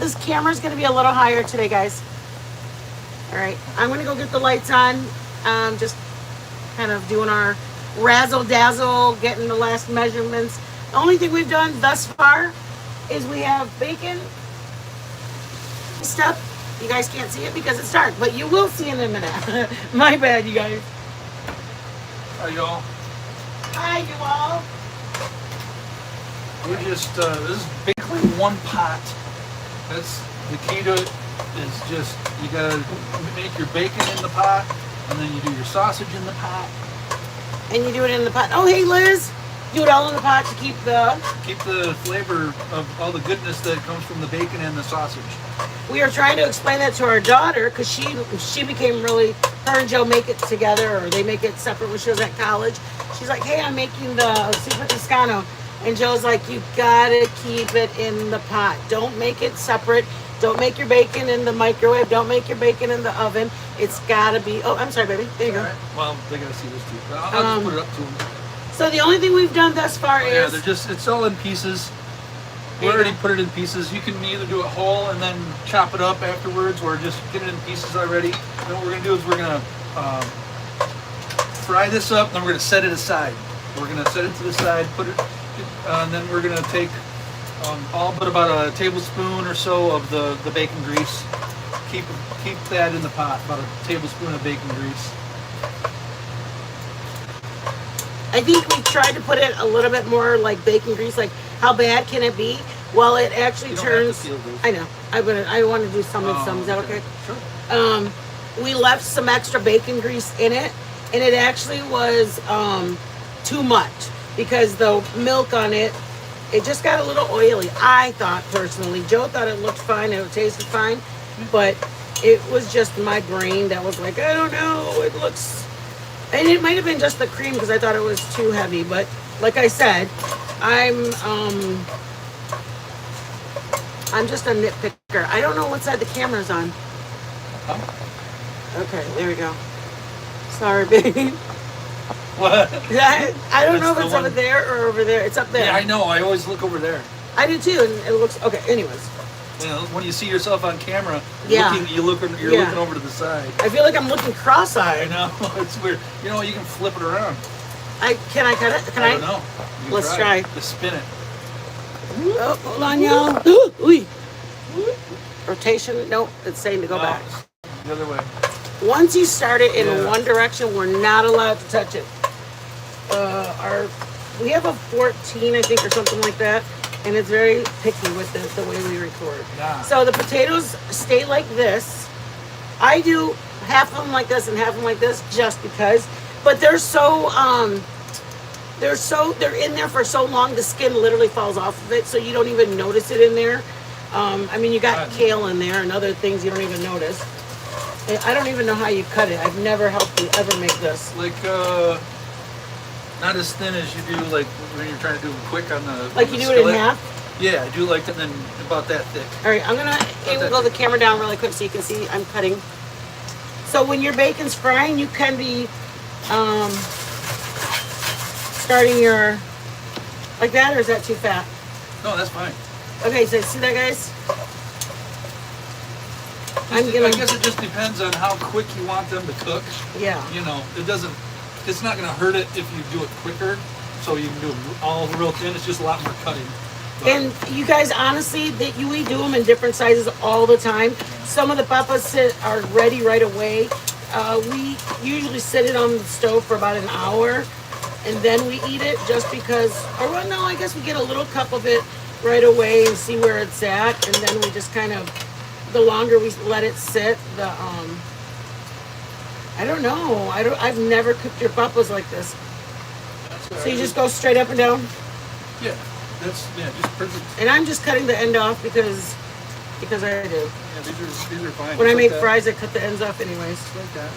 this camera's gonna be a little higher today, guys. All right, I'm gonna go get the lights on. Just kind of doing our razzle dazzle, getting the last measurements. The only thing we've done thus far is we have bacon stuff. You guys can't see it because it's dark, but you will see in a minute. My bad, you guys. Hi, y'all. Hi, you all. We're just, this is basically one pot. That's the key to it, is just, you gotta make your bacon in the pot, and then you do your sausage in the pot. And you do it in the pot. Oh, hey, Liz. Do it all in the pot to keep the flavor of all the goodness that comes from the bacon and the sausage. We are trying to explain that to our daughter because she became really, her and Joe make it together, or they make it separate when she was at college. She's like, hey, I'm making the Zuppa Toscana. And Joe's like, you gotta keep it in the pot. Don't make it separate. Don't make your bacon in the microwave. Don't make your bacon in the oven. It's gotta be, oh, I'm sorry, baby. There you go. Right. Well, they gotta see this too. But I'll just put it up to them. So the only thing we've done thus far is... Yeah, they're just, it's all in pieces. We already put it in pieces. You can either do it whole and then chop it up afterwards, or just get it in pieces already. And what we're gonna do is we're gonna fry this up, and then we're gonna set it aside. We're gonna set it to the side, put it, and then we're gonna take all but about a tablespoon or so of the bacon grease. Keep that in the pot, about a tablespoon of bacon grease. I think we tried to put it a little bit more like bacon grease. Like, how bad can it be? Well, it actually turns. I know. I want to do some and some. Is that okay? Sure. We left some extra bacon grease in it, and it actually was too much because the milk on it, it just got a little oily. I thought personally. Joe thought it looked fine and it tasted fine, but it was just my brain that was like, I don't know. It looks. And it might have been just the cream because I thought it was too heavy. But like I said, I'm just a nitpicker. I don't know what side the camera's on. Oh. Okay, there we go. Sorry, baby. What? I don't know if it's over there or over there. It's up there. Yeah, I know. I always look over there. I do too, and it looks okay. Anyways. You know, when you see yourself on camera, Yeah. you're looking over to the side. I feel like I'm looking cross-eyed. I know, it's weird. You know, you can flip it around. Can I cut it? Can I? don't know. You can Let's try. Just spin it. Oh, hold on, y'all. Ooh. Rotation. Nope, it's saying to go back. The other way. Once you start it in one direction, we're not allowed to touch it. We have a 14, I think, or something like that. And it's very picky with the way we record. Yeah. So the potatoes stay like this. I do half of them like this and half of them like this just because. But they're in there for so long, the skin literally falls off of it, so you don't even notice it in there. I mean, you got kale in there and other things you don't even notice. I don't even know how you cut it. I've never helped you ever make this. Like, not as thin as you do, like, when you're trying to do them quick on the Like you do it in half? Yeah, I do like that, and then about that thick. All right, I'm going to angle the camera down really quick so you can see I'm cutting. So when your bacon's frying, you can be starting your, like that, or is that too fat? No, that's fine. Okay, so see that, guys? I guess it just depends on how quick you want them to cook. Yeah. You know, it's not going to hurt it if you do it quicker, so you can do them all real thin. It's just a lot more cutting. But and you guys, honestly, we do them in different sizes all the time. Some of the papas are ready right away. We usually sit it on the stove for about an hour, and then we eat it just because, or well, no, I guess we get a little cup of it right away and see where it's at, and then we just kind of, the longer we let it sit, I don't know. I've never cooked your papas like this. So you just go straight up and down? Yeah, just perfect. And I'm just cutting the end off because I do. Yeah, these are fine. When I make that. fries, I cut the ends off anyways. Just like that.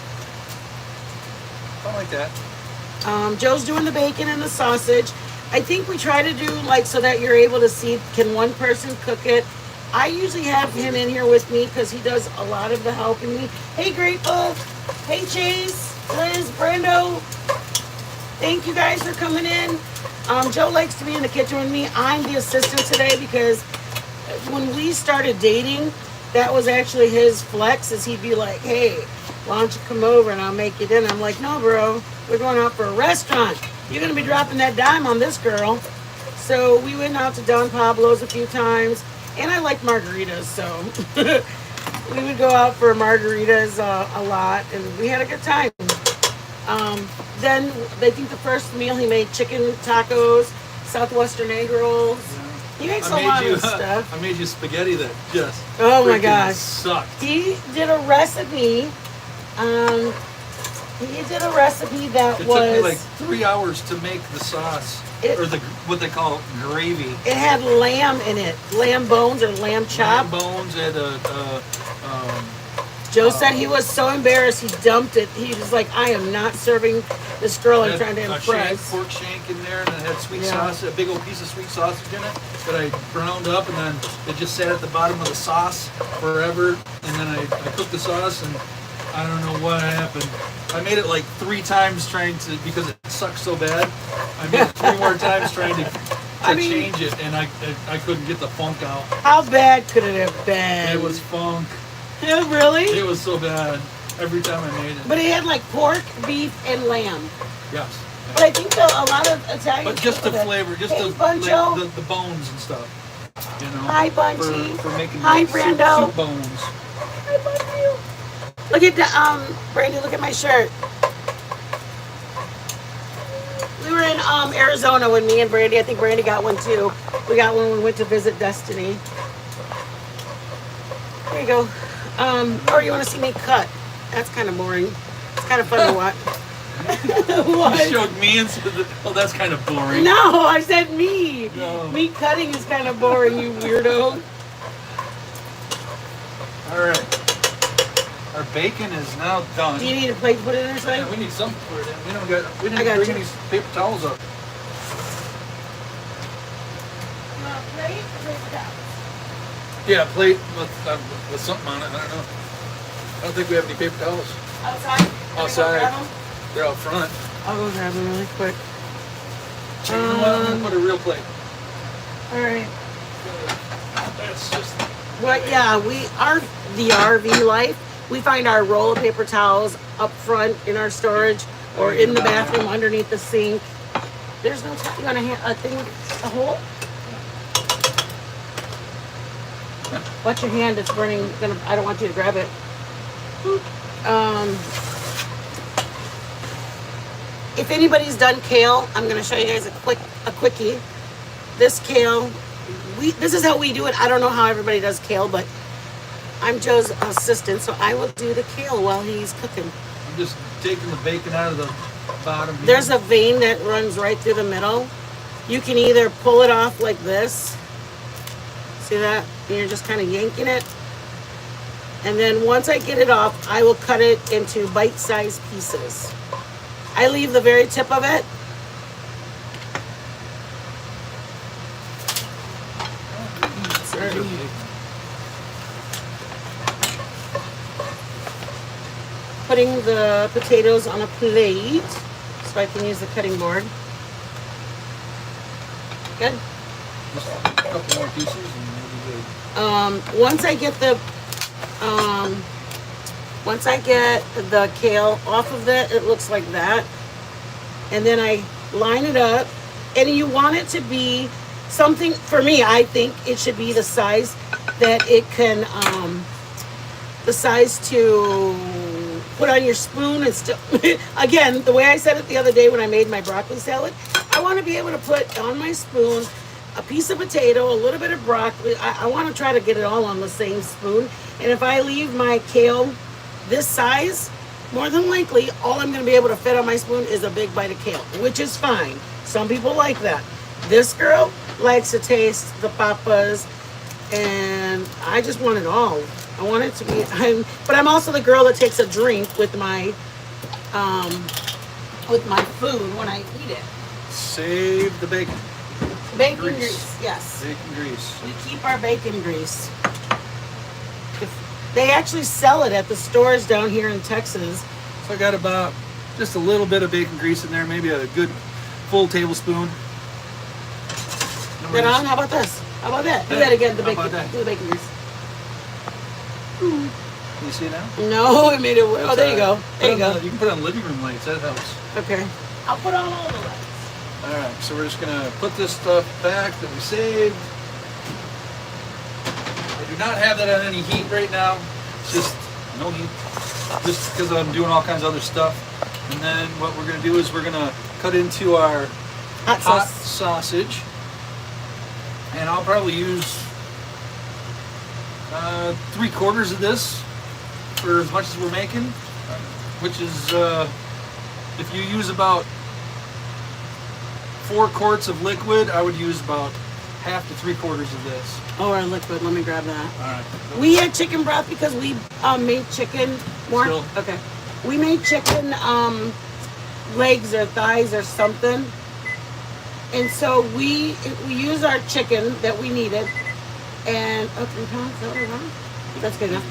Something like that. Joe's doing the bacon and the sausage. I think we try to do like so that you're able to see, can one person cook it? I usually have him in here with me because he does a lot of the helping me. Hey, Grateful. Hey, Chase, Liz, Brando. Thank you guys for coming in. Joe likes to be in the kitchen with me. I'm the assistant today because when we started dating, that was actually his flex. Is he'd be like, "Hey, why don't you come over and I'll make you dinner?" I'm like, "No, bro, we're going out for a restaurant. You're gonna be dropping that dime on this girl." So we went out to Don Pablo's a few times, and I like margaritas, so we would go out for margaritas a lot, and we had a good time. Then I think the first meal he made chicken tacos, Southwestern egg rolls. He makes a lot of stuff. I made you spaghetti that just Oh my gosh, sucked. he did a recipe. He did a recipe that It was. took me like 3 hours to make the sauce, or the what they call gravy. It had lamb in it, lamb bones or lamb chop. Lamb bones and Joe said he was so embarrassed he dumped it. He was like, "I am not serving this girl I'm trying to a impress." pork shank in there, and it had sweet Yeah. sausage, a big old piece of sweet sausage in it that I ground up, and then it just sat at the bottom of the sauce forever. And then I cooked the sauce, and I don't know what happened. I made it like 3 times because it sucked so bad. I made it 3 more times trying to change it, and I couldn't get the funk out. How bad could it have been? It was funk. Yeah, really? It was so bad every time I made it. But it had like pork, beef, and lamb. Yes. But I think a lot of Italian. But just the people flavor, just Hey, the Buncho. the bones and stuff. You know. Hi, Bunchy. For making Hi, soup Brando. bones. Hi, Bunchy. Look at the Brandy. Look at my shirt. We were in Arizona when me and Brandy. I think Brandy got one too. We got one when we went to visit Destiny. There you go. Or you want to see me cut? That's kind of boring. It's kind of fun to watch. What? You showed me and said, "Oh, that's kind of boring." No, I said me. No. Me cutting is kind of boring, you weirdo. All right. Our bacon is now done. Do you need a plate to put it in or something? Yeah, we need something to put it in. We I didn't got bring you. any paper towels up. You want a plate or paper towel? Yeah, a plate with something on it. I don't know. I don't think we have any paper towels. Outside? Can I go Outside. grab 'em? They're out front. I'll go grab them really quick. You know what? I'm gonna put a real plate. All right. That's just. Well, yeah, the RV life, we find our roll of paper towels up front in our storage or in the bathroom underneath the sink. There's no time. You want a hole? Watch your hand, it's burning. I don't want you to grab it. If anybody's done kale, I'm gonna show you guys a quickie. This kale, this is how we do it. I don't know how everybody does kale, but I'm Joe's assistant, so I will do the kale while he's cooking. I'm just taking the bacon out of the bottom. Here. There's a vein that runs right through the middle. You can either pull it off like this. See that? And you're just kind of yanking it. And then once I get it off, I will cut it into bite-sized pieces. I leave the very tip of it. Putting the potatoes on a plate so I can use the cutting board. Good. Just a couple more pieces and we'll be good. Once I get the kale off of it looks like that. And then I line it up. And you want it to be something, for me, I think it should be the size that it can, the size to put on your spoon and still, again, the way I said it the other day when I made my broccoli salad, I want to be able to put on my spoon a piece of potato, a little bit of broccoli. I want to try to get it all on the same spoon. And if I leave my kale this size, more than likely, all I'm going to be able to fit on my spoon is a big bite of kale, which is fine. Some people like that. This girl likes to taste the papas, and I just want it all. I want it to be, but I'm also the girl that takes a drink with my food when I eat it. Save the bacon. Bacon grease, yes. Bacon grease. We keep our bacon grease. They actually sell it at the stores down here in Texas. So I got about just a little bit of bacon grease in there, maybe a good full tablespoon. Good on, how about this? How about that? Do that again. The How bacon. about that? Do the bacon grease. Can you see it now? No, it made it. Oh, there you go. There you go. You can put it on living room lights. That helps. Okay. I'll put on all the lights. All right, so we're just gonna put this stuff back that we saved. I do not have that on any heat right now. It's just no heat, just because I'm doing all kinds of other stuff. And then what we're gonna do is we're gonna cut into our hot sausage, and I'll probably use 3/4 of this for as much as we're making, which is if you use about 4 quarts of liquid, I would use about 1/2 to 3/4 of this. Oh, our liquid. Let me grab that. All right. We had chicken broth because we made chicken more. Still? Okay. We made chicken legs or thighs or something, and so we used our chicken that we needed, and 3 pounds. Is that what I want? That's good enough.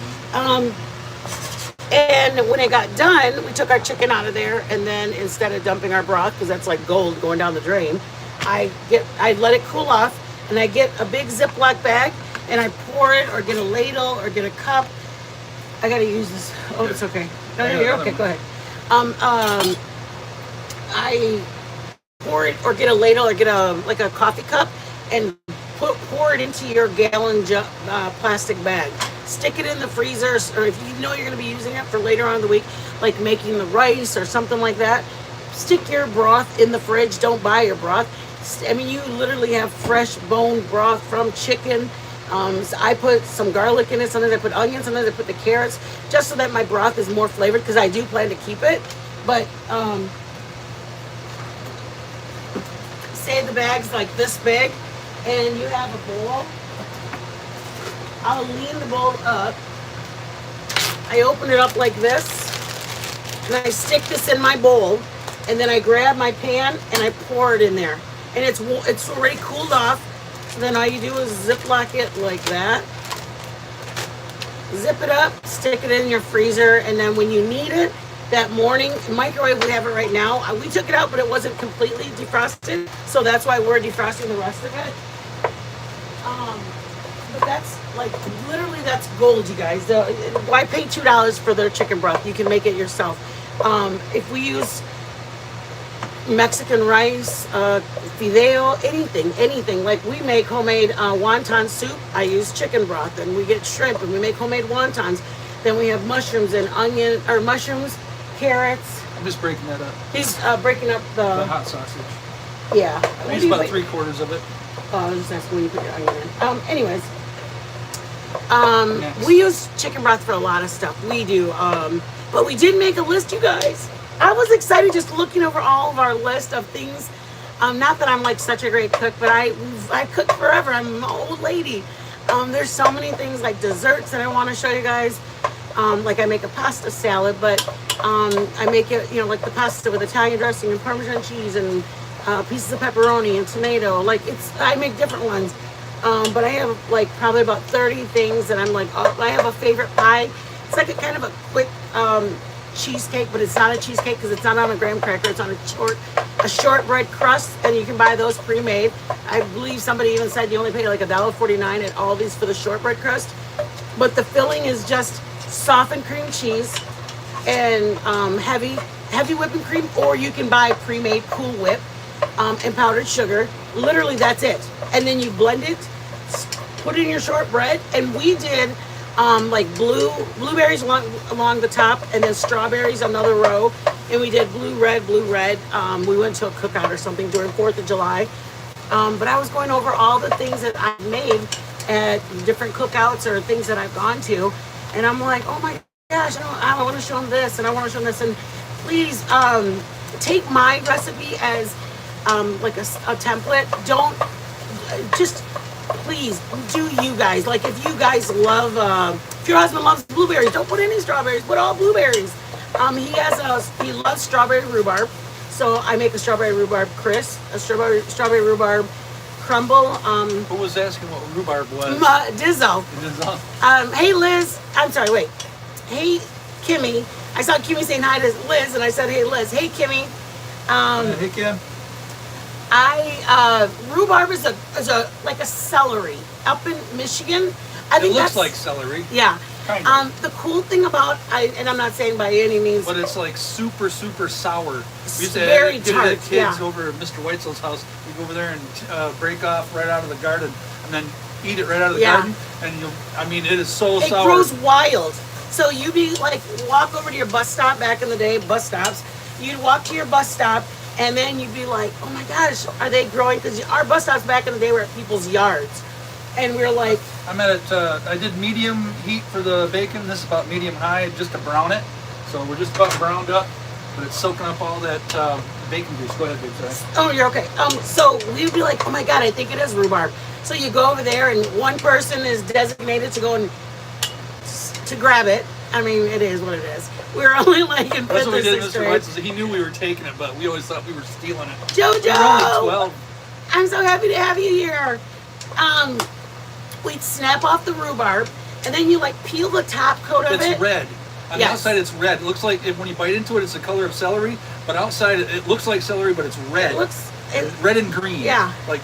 And when it got done, we took our chicken out of there, and then instead of dumping our broth, because that's like gold going down the drain, I let it cool off, and I get a big Ziploc bag, and I pour it, or get a ladle, or get a cup. I gotta use this. Oh, it's okay. No, you're okay. Go ahead. I pour it, or get a ladle, or get a coffee cup, and pour it into your gallon plastic bag. Stick it in the freezer, or if you know you're going to be using it for later on in the week, like making the rice or something like that, stick your broth in the fridge. Don't buy your broth. I mean, you literally have fresh bone broth from chicken. So I put some garlic in it. Sometimes I put onions. Sometimes I put the carrots, just so that my broth is more flavored, because I do plan to keep it. But say the bag's like this big, and you have a bowl. I'll lean the bowl up. I open it up like this, and I stick this in my bowl, and then I grab my pan and I pour it in there. And it's already cooled off. So then all you do is Ziploc it like that. Zip it up, stick it in your freezer, and then when you need it that morning, microwave, we have it right now. We took it out, but it wasn't completely defrosted, so that's why we're defrosting the rest of it. But that's like, literally, that's gold, you guys. Why pay $2 for their chicken broth? You can make it yourself. If we use Mexican rice, fideo, anything. Like, we make homemade wonton soup. I use chicken broth, and we get shrimp, and we make homemade wontons. Then we have mushrooms and mushrooms, carrots. I'm just breaking that up. He's breaking up the hot sausage. Yeah. I use about 3/4 of it. Oh, I was just asking when you put your onion in. Anyways. Next. We use chicken broth for a lot of stuff. We do. But we did make a list, you guys. I was excited just looking over all of our list of things. Not that I'm like such a great cook, but I cook forever. I'm an old lady. There's so many things like desserts that I want to show you guys. Like I make a pasta salad, but I make it, like the pasta with Italian dressing and Parmesan cheese and pieces of pepperoni and tomato. Like I make different ones. But I have like probably about 30 things that I'm like, I have a favorite pie. It's like a kind of a quick cheesecake, but it's not a cheesecake because it's not on a graham cracker. It's on a shortbread crust, and you can buy those pre-made. I believe somebody even said you only pay like $1.49 at Aldi's for the shortbread crust. But the filling is just softened cream cheese and heavy whipping cream, or you can buy pre-made Cool Whip and powdered sugar. Literally, that's it. And then you blend it, put it in your shortbread, and we did like blueberries along the top, and then strawberries another row, and we did blue red. We went to a cookout or something during 4th of July, but I was going over all the things that I made at different cookouts or things that I've gone to, and I'm like, oh my gosh, I want to show them this, and I want to show them this, and please take my recipe as like a template. Don't just, please do you guys. Like, if you guys love, if your husband loves blueberries, don't put any strawberries, put all blueberries. He loves strawberry rhubarb, so I make a strawberry rhubarb crisp, a strawberry rhubarb crumble. Who was asking what rhubarb was? Dizzo. Hey Liz, I'm sorry, wait. Hey Kimmy, I saw Kimmy saying hi to Liz, and I said, hey Liz. Hey Kimmy. Hey Kim. Rhubarb is a like a celery up in Michigan. I It think looks that's like celery, yeah. kind of. The cool thing about and I'm not saying by any means, But it's like super, super sour. We used to very get tart, kids yeah. over at Mr. Weitzel's house. We go over there and break off right out of the garden, and then eat it right out of the Yeah. garden. And it is so it sour. grows wild. So you'd be like, walk over to your bus stop back in the day, bus stops. You'd walk to your bus stop, and then you'd be like, oh my gosh, are they growing? Because our bus stops back in the day were at people's yards. And we were like, I'm at it. I did medium heat for the bacon. This is about medium high, just to brown it. So we're just about browned up, but it's soaking up all that bacon grease. Go ahead, babe. Sorry. oh, you're okay. So we'd be like, oh my God, I think it is rhubarb. So you go over there, and one person is designated to go and to grab it. I mean, it is what it is. We were only like in That's fifth what or we did, sixth Mr. grade. Weitzel's. He knew we were taking it, but we always thought we were stealing it. Jojo, We were only 12. I'm so happy to have you here. We'd snap off the rhubarb, and then you like peel the top coat of It's it. red. On Yes. the outside, it's red. It looks like when you bite into it, it's the color of celery. But outside, it looks like celery, but it's red. It looks. It, red and green. Yeah. Like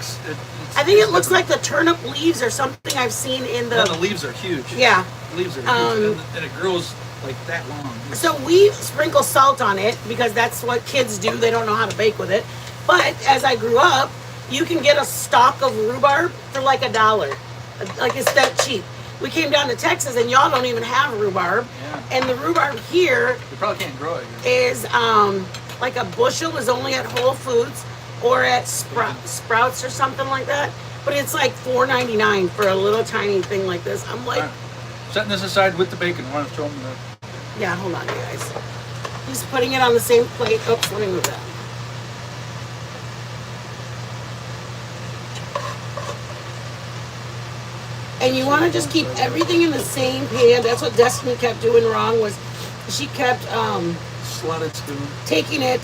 I think it looks like the turnip leaves or something I've seen in And the the. leaves are huge. Yeah. The leaves are huge, and it grows like that long. So we sprinkle salt on it because that's what kids do. They don't know how to bake with it. But as I grew up, you can get a stalk of rhubarb for like $1. Like it's that cheap. We came down to Texas and y'all don't even have rhubarb. Yeah. And the rhubarb here You probably can't grow it here. is like a bushel is only at Whole Foods or at Sprouts or something like that. But it's like $4.99 for a little tiny thing like this. I'm like, All right. Setting this aside with the bacon. I want to show them the. yeah, hold on, you guys. He's putting it on the same plate. Oops, let me move that. And you want to just keep everything in the same pan. That's what Destiny kept doing wrong was she kept Slotted spoon. taking it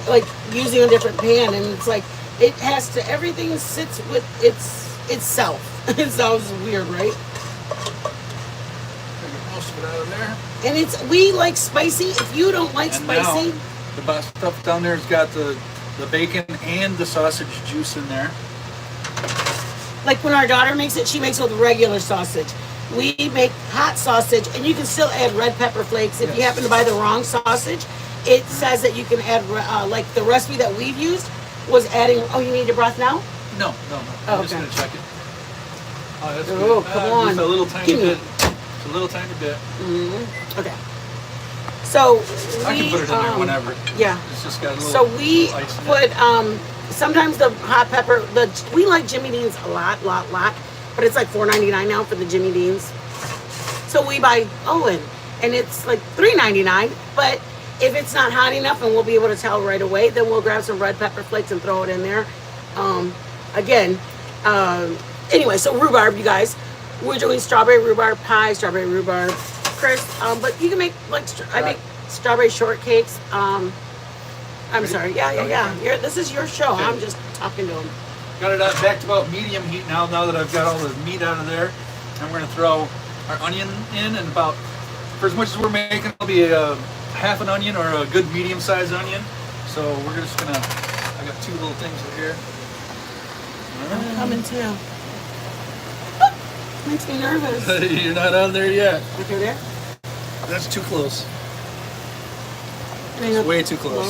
like using a different pan, and it's like it has to everything sits with itself. It sounds weird, right? Get most of it out of there. And we like spicy. If you don't like And spicy, now, the best stuff down there has got the bacon and the sausage juice in there. like when our daughter makes it, she makes it with regular sausage. We make hot sausage, and you can still add red pepper flakes. If you Yes. happen to buy the wrong sausage, it says that you can add, like the recipe that we've used was adding, oh, you need your broth now? No. Oh, I'm just okay. gonna check it. Oh, that's Oh, good. come on. Just a little tiny Give me bit. Just a little tiny bit. Okay. So I can put it in there whenever. Yeah. It's just got a little. So we ice in put, it. sometimes the hot pepper, we like Jimmy Dean's a lot, but it's like $4.99 now for the Jimmy Dean's. So we buy Owen, and it's like $3.99, but if it's not hot enough and we'll be able to tell right away, then we'll grab some red pepper flakes and throw it in there. Anyway, so rhubarb, you guys, we're doing strawberry rhubarb pie, strawberry rhubarb crisp, but you can make like I make strawberry shortcakes. I'm sorry, yeah. This is your show. Okay. I'm just talking to him. Got it back to about medium heat now. Now that I've got all the meat out of there, and we're gonna throw our onion in, and about for as much as we're making, it'll be a half an onion or a good medium-sized onion. So we're just gonna. I got two little things over here. I'm coming too. Makes me nervous. You're not on there yet. Okay, there. That's too close. It's way too close.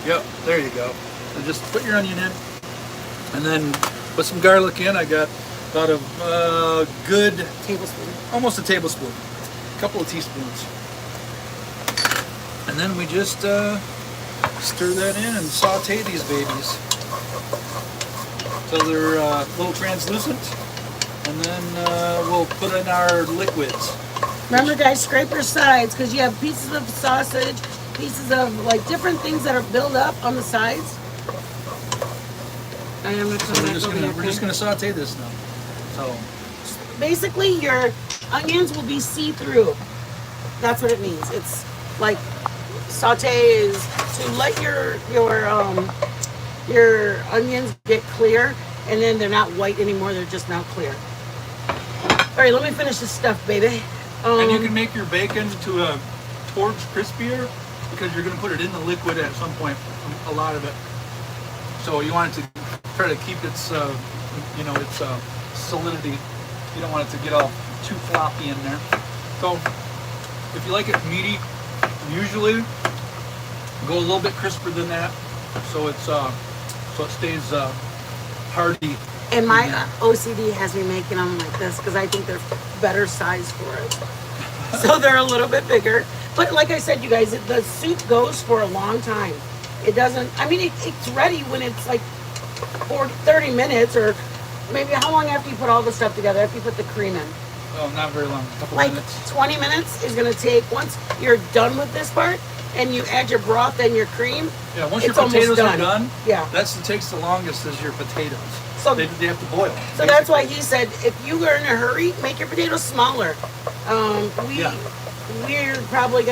Yep, there you go. And just put your onion in, and then put some garlic in. I got about a good, Tablespoon. almost a tablespoon, a couple of teaspoons, and then we just stir that in and saute these babies till they're a little translucent, and then we'll put in our liquids. Remember, guys, scrape your sides because you have pieces of sausage, pieces of like different things that are built up on the sides. I am So we're just gonna saute this now. So basically your onions will be see-through. That's what it means. It's like saute is to let your onions get clear, and then they're not white anymore. They're just now clear. All right, let me finish this stuff, baby. and you can make your bacon to a towards crispier because you're gonna put it in the liquid at some point. A lot of it. So you want it to try to keep its, you know, its solidity. You don't want it to get all too floppy in there. So if you like it meaty, usually go a little bit crisper than that, so it's so it stays hearty. And my OCD has me making them like this because I think they're better size for it. So they're a little bit bigger. But like I said, you guys, the soup goes for a long time. It doesn't, I mean, it's ready when it's like 30 minutes, or maybe how long after you put all the stuff together, after you put the cream in? Oh, not very long, a couple Like minutes. 20 minutes is going to take, once you're done with this part, and you add your broth and your cream. Yeah, once your it's almost potatoes are done, yeah, that takes the longest is your potatoes. So they have to boil. So that's why he said, if you are in a hurry, make your potatoes smaller. We're probably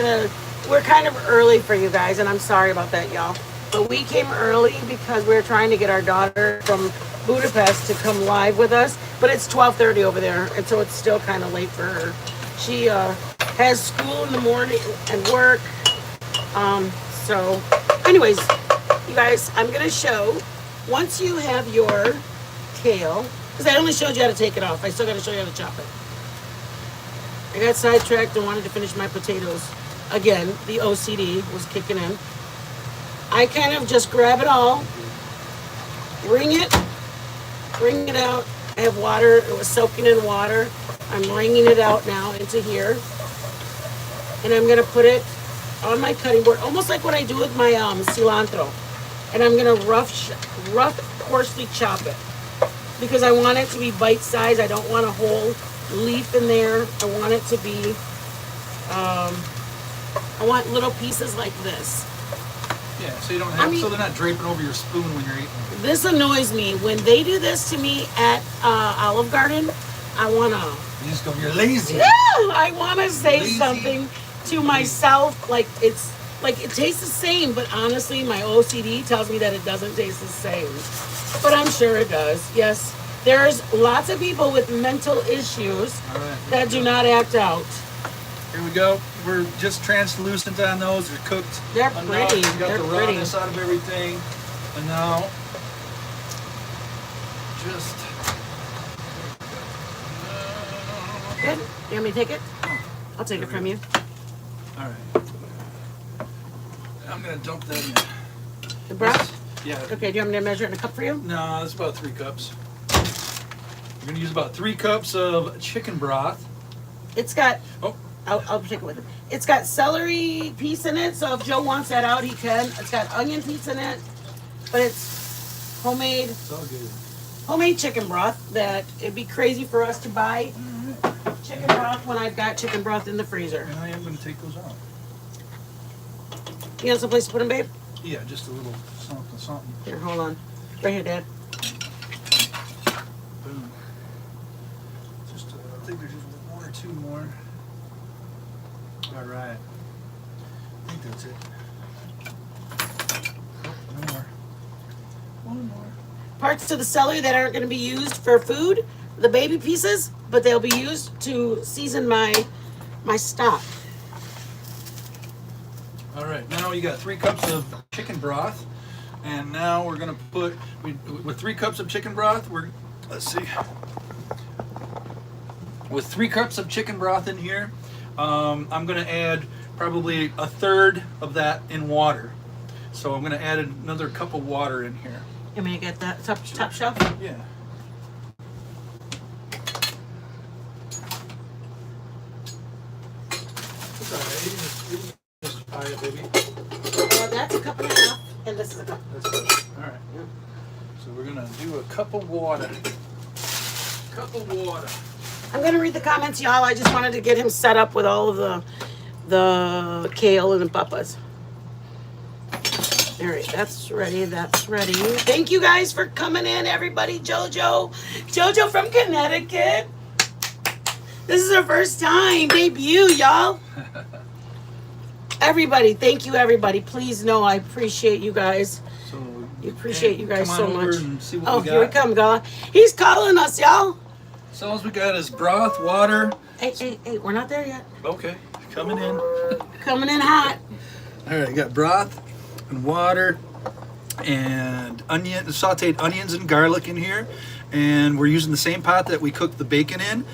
we're kind of early for you guys, and I'm sorry about that, y'all. But we came early because we were trying to get our daughter from Budapest to come live with us. But it's 12:30 over there, and so it's still kind of late for her. She has school in the morning and work. So anyways, you guys, I'm going to show, once you have your kale, because I only showed you how to take it off. I still got to show you how to chop it. I got sidetracked and wanted to finish my potatoes. Again, the OCD was kicking in. I kind of just grab it all, wring it out. I have water, it was soaking in water. I'm wringing it out now into here. And I'm gonna put it on my cutting board, almost like what I do with my cilantro. And I'm gonna rough, coarsely chop it. Because I want it to be bite-sized. I don't want a whole leaf in there. I want it to be, I want little pieces like this. Yeah, so you don't have, so they're not draping over your spoon when you're eating. This annoys me. When they do this to me at Olive Garden, I want to... You just go, you're lazy. Yeah, I want to say something to myself. Like, it's... Like, it tastes the same, but honestly, my OCD tells me that it doesn't taste the same. But I'm sure it does. Yes, there's lots of people with mental issues that do not act out. Here we go. We're just translucent on those. They're cooked. They're enough. pretty. You got They're the rawness out of everything. And now, just... Good. You want me to take it? I'll take it from you. All right. I'm going to dump that in. The broth? Yeah. Okay, do you want me to measure it in a cup for you? No, it's about 3 cups. We're going to use about 3 cups of chicken broth. It's got... Oh. I'll take it with it. It's got celery piece in it, so if Joe wants that out, he can. It's got onion piece in it, but it's homemade. It's all good. Homemade chicken broth that it'd be crazy for us to buy chicken broth when I've got chicken broth in the freezer. And I am going to take those out. You got some place to put them, babe? Yeah, just a little something. Here, hold on. Right here, Dad. Boom. Just, I think there's just 1 or 2 more. All right. I think that's it. Oh, 1 more. 1 more. Parts of the celery that aren't going to be used for food, the baby pieces, but they'll be used to season my stock. All right, now you got 3 cups of chicken broth, and now we're gonna put with 3 cups of chicken broth. Let's see, with 3 cups of chicken broth in here, I'm gonna add probably 1/3 of that in water. So I'm gonna add another cup of water in here. You want me to get that top shelf? Yeah. It's all right. You can just pie it, baby. That's a cup and a half, and this is a cup. That's good. All right. So we're gonna do a cup of water. Cup of water. I'm gonna read the comments, y'all. I just wanted to get him set up with all of the kale and the papas. All right, that's ready. That's ready. Thank you guys for coming in, everybody. Jojo from Connecticut. This is our first time debut, y'all. Everybody, thank you, everybody. Please know I appreciate you guys. So You appreciate you guys so much. And see what Oh, we got. here we come, God. He's calling us, y'all. So all we got is broth, water. Hey, we're not there yet. Okay, coming in. Coming in hot. All right, got broth and water and sauteed onions and garlic in here, and we're using the same pot that we cooked the bacon in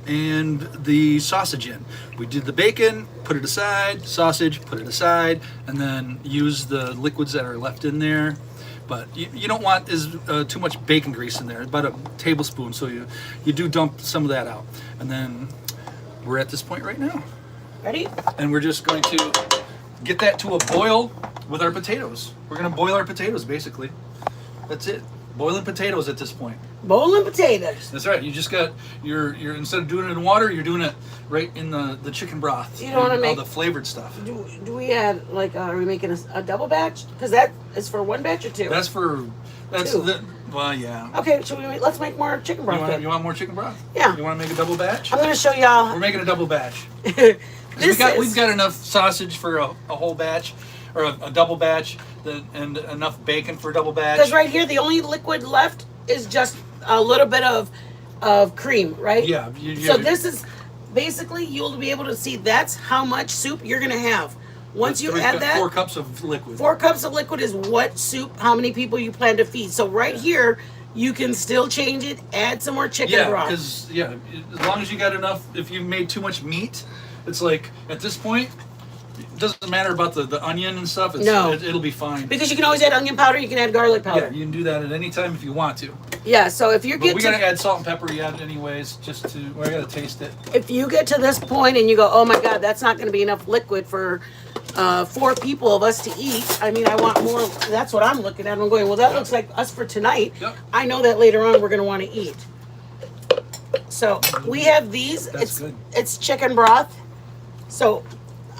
and the sausage in. We did the bacon, put it aside, sausage, put it aside, and then use the liquids that are left in there. But you don't want too much bacon grease in there, about a tablespoon, so you do dump some of that out. And then we're at this point right now. Ready? And we're just going to get that to a boil with our potatoes. We're going to boil our potatoes, basically. That's it. Boiling potatoes at this point. Boiling potatoes. That's right. You just got you're instead of doing it in water, you're doing it right in the chicken broth. You don't want to make all the flavored stuff. Do we add like are we making a double batch? Because that is for one batch or two. That's two. Well, yeah. Okay, so let's make more chicken broth. You want more chicken broth? Yeah. You want to make a double batch? I'm gonna show y'all. We're making a double batch. We've got enough sausage for a whole batch, or a double batch, and enough bacon for a double batch. Because right here, the only liquid left is just a little bit of cream, right? Yeah. So this is basically you'll be able to see that's how much soup you're gonna have. Once you add that, 4 cups of liquid. 4 cups of liquid is what soup, how many people you plan to feed. So right here, you can still change it, add some more chicken broth. Because as long as you got enough, if you made too much meat, it's like at this point, it doesn't matter about the onion and stuff. It'll be fine. Because you can always add onion powder, you can add garlic powder. Yeah, you can do that at any time if you want to. Yeah, so if you we gotta add salt and pepper yet anyways, I gotta taste it. If you get to this point and you go, oh my God, that's not gonna be enough liquid for 4 people of us to eat. I mean, I want more. That's what I'm looking at. I'm going, well, that looks like us for tonight. Yep. I know that later on we're gonna want to eat. So we have these. That's good. It's chicken broth. So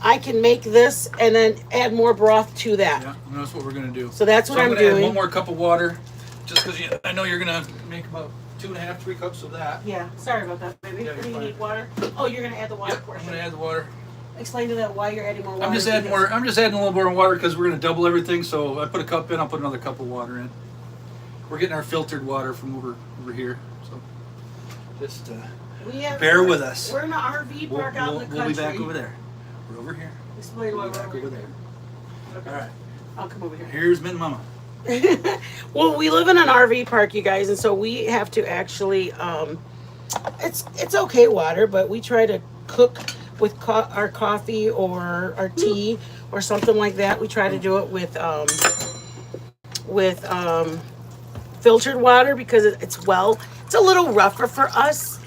I can make this and then add more broth to that. Yeah, and that's what we're gonna do. So that's what I'm gonna doing. add 1 more cup of water, just because I know you're gonna make about 2.5, 3 cups of that. Yeah, sorry about that, baby. Yeah, Do you fine. need water? Oh, you're gonna add the water Yep, portion. I'm gonna add the water. Explain to that why you're adding more water. I'm just adding a little more water because we're gonna double everything. So I put a cup in. I'll put another cup of water in. We're getting our filtered water from over here. So just bear with us. We're in an RV park out in the country. We'll be back over there. We're over here. Explain why We'll be back over there. Okay. All right. I'll come over here. Here's Min Mama. Well, we live in an RV park, you guys, and so we have to actually. It's okay water, but we try to cook with our coffee or our tea or something like that. We try to do it with filtered water because it's a little rougher for us.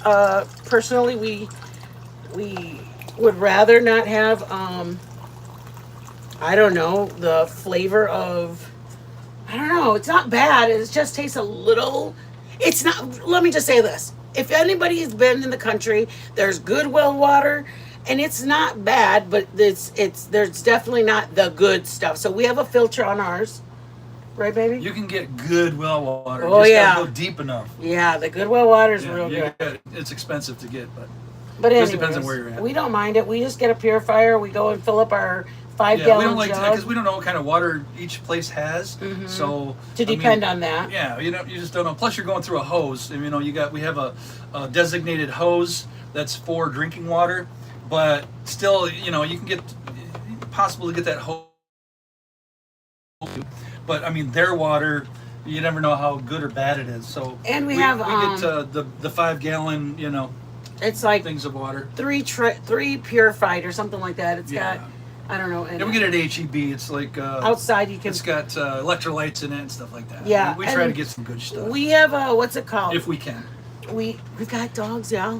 Personally, we would rather not have I don't know, the flavor of, I don't know, it's not bad. It just tastes a little, it's not, let me just say this. If anybody has been in the country, there's good well water, and it's not bad, but there's definitely not the good stuff. So we have a filter on ours. Right, baby? You can get good well water. Oh, you just yeah. gotta go deep enough. Yeah, the good well water is real good. It's expensive to get, but anyways, just depends on where you're at. We don't mind it. We just get a purifier. We go and fill up our 5-gallon we don't like jug. because we don't know what kind of water each place has. Mhm. So to depend on that. Yeah, you just don't know. Plus, you're going through a hose. And, we have a designated hose that's for drinking water, but still, you can get possible to get that hose. But I mean, their water, you never know how good or bad it is. So and we get the 5-gallon, it's like things of water. 3 purified or something like that. It's got, I don't know. And we get it at HEB. It's like outside you can. It's got electrolytes in it and stuff like that. Yeah, we try to get some good stuff. We have what's it called? If we can. We've got dogs, yeah.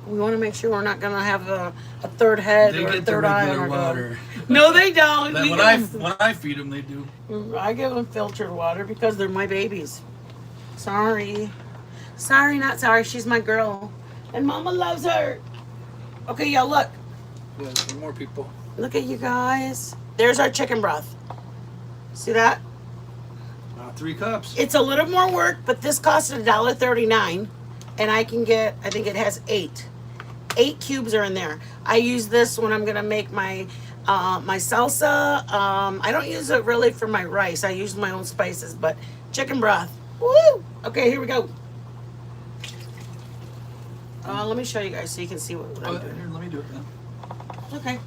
We want to make sure we're not gonna have a third head They or a get the third eye on regular our water. dog. No, they don't. When I feed them, they do. I give them filtered water because they're my babies. Sorry, not sorry. She's my girl, and Mama loves her. Okay, y'all look. Yeah, some more people. Look at you guys. There's our chicken broth. See that? 3 cups. It's a little more work, but this costs $1.39, and I think it has 8. 8 cubes are in there. I use this when I'm gonna make my salsa. I don't use it really for my rice. I use my own spices, but chicken broth. Woo! Okay, here we go. Let me show you guys so you can see what I'm doing. Here, let me do it then. Okay.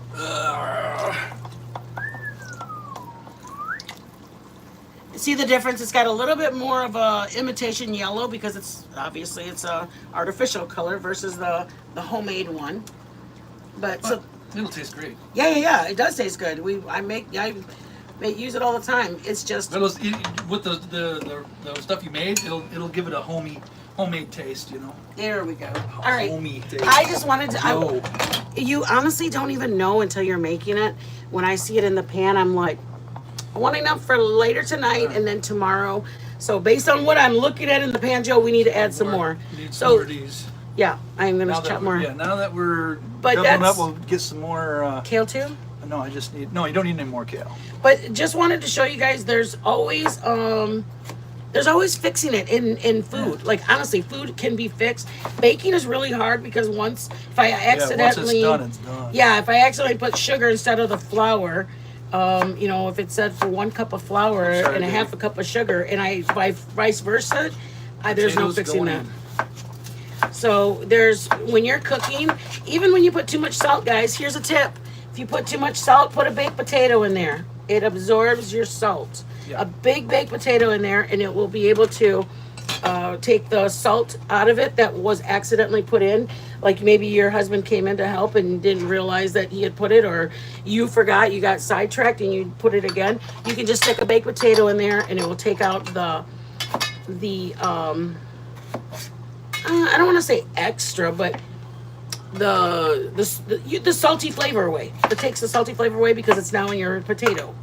See the difference? It's got a little bit more of a imitation yellow because it's obviously it's a artificial color versus the homemade one. But so it'll taste great. yeah, it does taste good. I use it all the time. It's just With the stuff you made, it'll give it a homemade taste, you know. There we go. All right. Homey taste. I just wanted to. You honestly don't even know until you're making it. When I see it in the pan, I'm like, I want enough for later tonight and then tomorrow. So based on what I'm looking at in the pan, Joe, we need to add some more. Need some more of these. Yeah, I'm gonna chop more. Yeah, now that we're But doubling up, we'll get some more. Kale too? No, I just need. No, you don't need any more kale. But just wanted to show you guys. There's always fixing it in food. Yeah. Like honestly, food can be fixed. Baking is really hard because if I accidentally, once it's done, it's done. Yeah, if I accidentally put sugar instead of the flour, if it said for 1 cup of flour and a half a cup of sugar, and I vice versa, there's no fixing that. So when you're cooking, even when you put too much salt, guys, here's a tip. If you put too much salt, put a baked potato in there. It absorbs your salt. Yeah. A big baked potato in there, and it will be able to take the salt out of it that was accidentally put in. Like maybe your husband came in to help and didn't realize that he had put it, or you forgot, you got sidetracked and you put it again. You can just stick a baked potato in there, and it will take out the I don't want to say extra, but the salty flavor away. It takes the salty flavor away because it's now in your potato.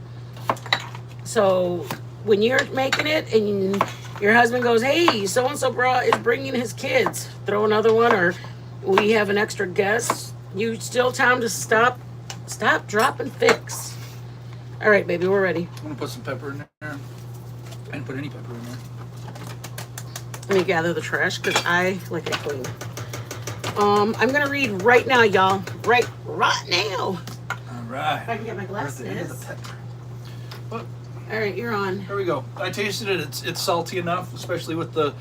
So when you're making it and your husband goes, hey, so-and-so is bringing his kids, throw another one, or we have an extra guest, you still time to stop, drop, and fix. All right, baby, we're ready. I'm going to put some pepper in there. I didn't put any pepper in there. Let me gather the trash because I like it clean. I'm going to read right now, y'all. Right now. All right. If I can get my glasses. Well, all right, you're on. Here we go. I tasted it. It's salty enough, especially with the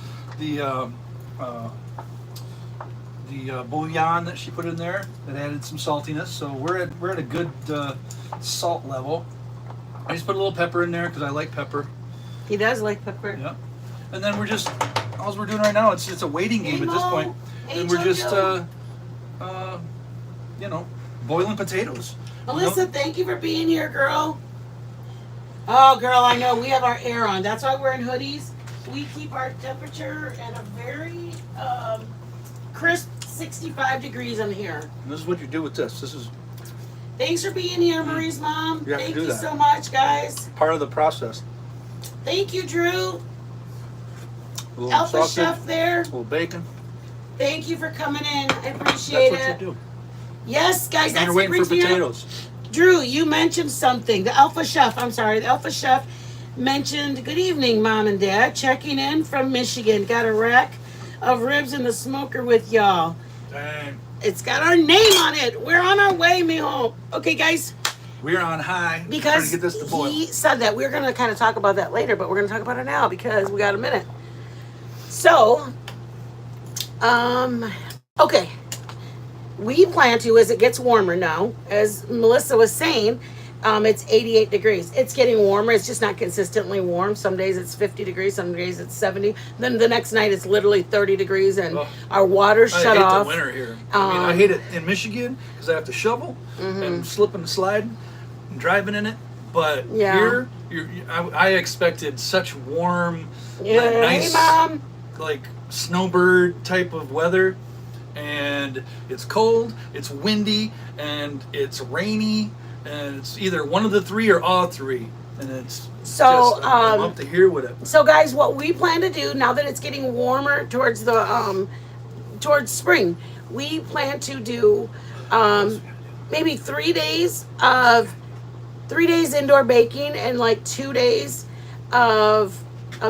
bouillon that she put in there. That added some saltiness. So we're at a good salt level. I just put a little pepper in there because I like pepper. He does like pepper. Yeah. And then all we're doing right now, it's a waiting game at this point. And we're just boiling potatoes. Melissa, thank you for being here, girl. Oh, girl, I know. We have our air on. That's why we're in hoodies. We keep our temperature at a very crisp 65 degrees in here. And this is what you do with this. This is. Thanks for being here, Marie's mom. You have Thank to do you that. so much, guys. Part of the process. Thank you, Drew. A Alpha sausage, Chef there. a little bacon. Thank you for coming in. I appreciate That's it. what you do. Yes, guys. And you're waiting for potatoes. Drew, you mentioned something. The Alpha Chef mentioned, good evening, Mom and Dad. Checking in from Michigan. Got a rack of ribs in the smoker with y'all. Dang. It's got our name on it. We're on our way, mijo. Okay, guys. We're on high. Trying Because to get this to boil. he said that. We're going to kind of talk about that later, but we're going to talk about it now because we got a minute. So, okay. We plan to, as it gets warmer now, as Melissa was saying, it's 88 degrees. It's getting warmer. It's just not consistently warm. Some days it's 50 degrees. Some days it's 70. Then the next night it's literally 30 degrees and our water's shut off. I hate the winter here. I hate it in Michigan because I have to shovel and slip and slide and driving in it. But here, I expected such warm, nice, hey, Mom. like snowbird type of weather. And it's cold, it's windy, and it's rainy, and it's either one of the three or all three. And it's I'm up to here with it. So guys, what we plan to do now that it's getting warmer towards the towards spring, we plan to do maybe 3 days indoor baking and like 2 days of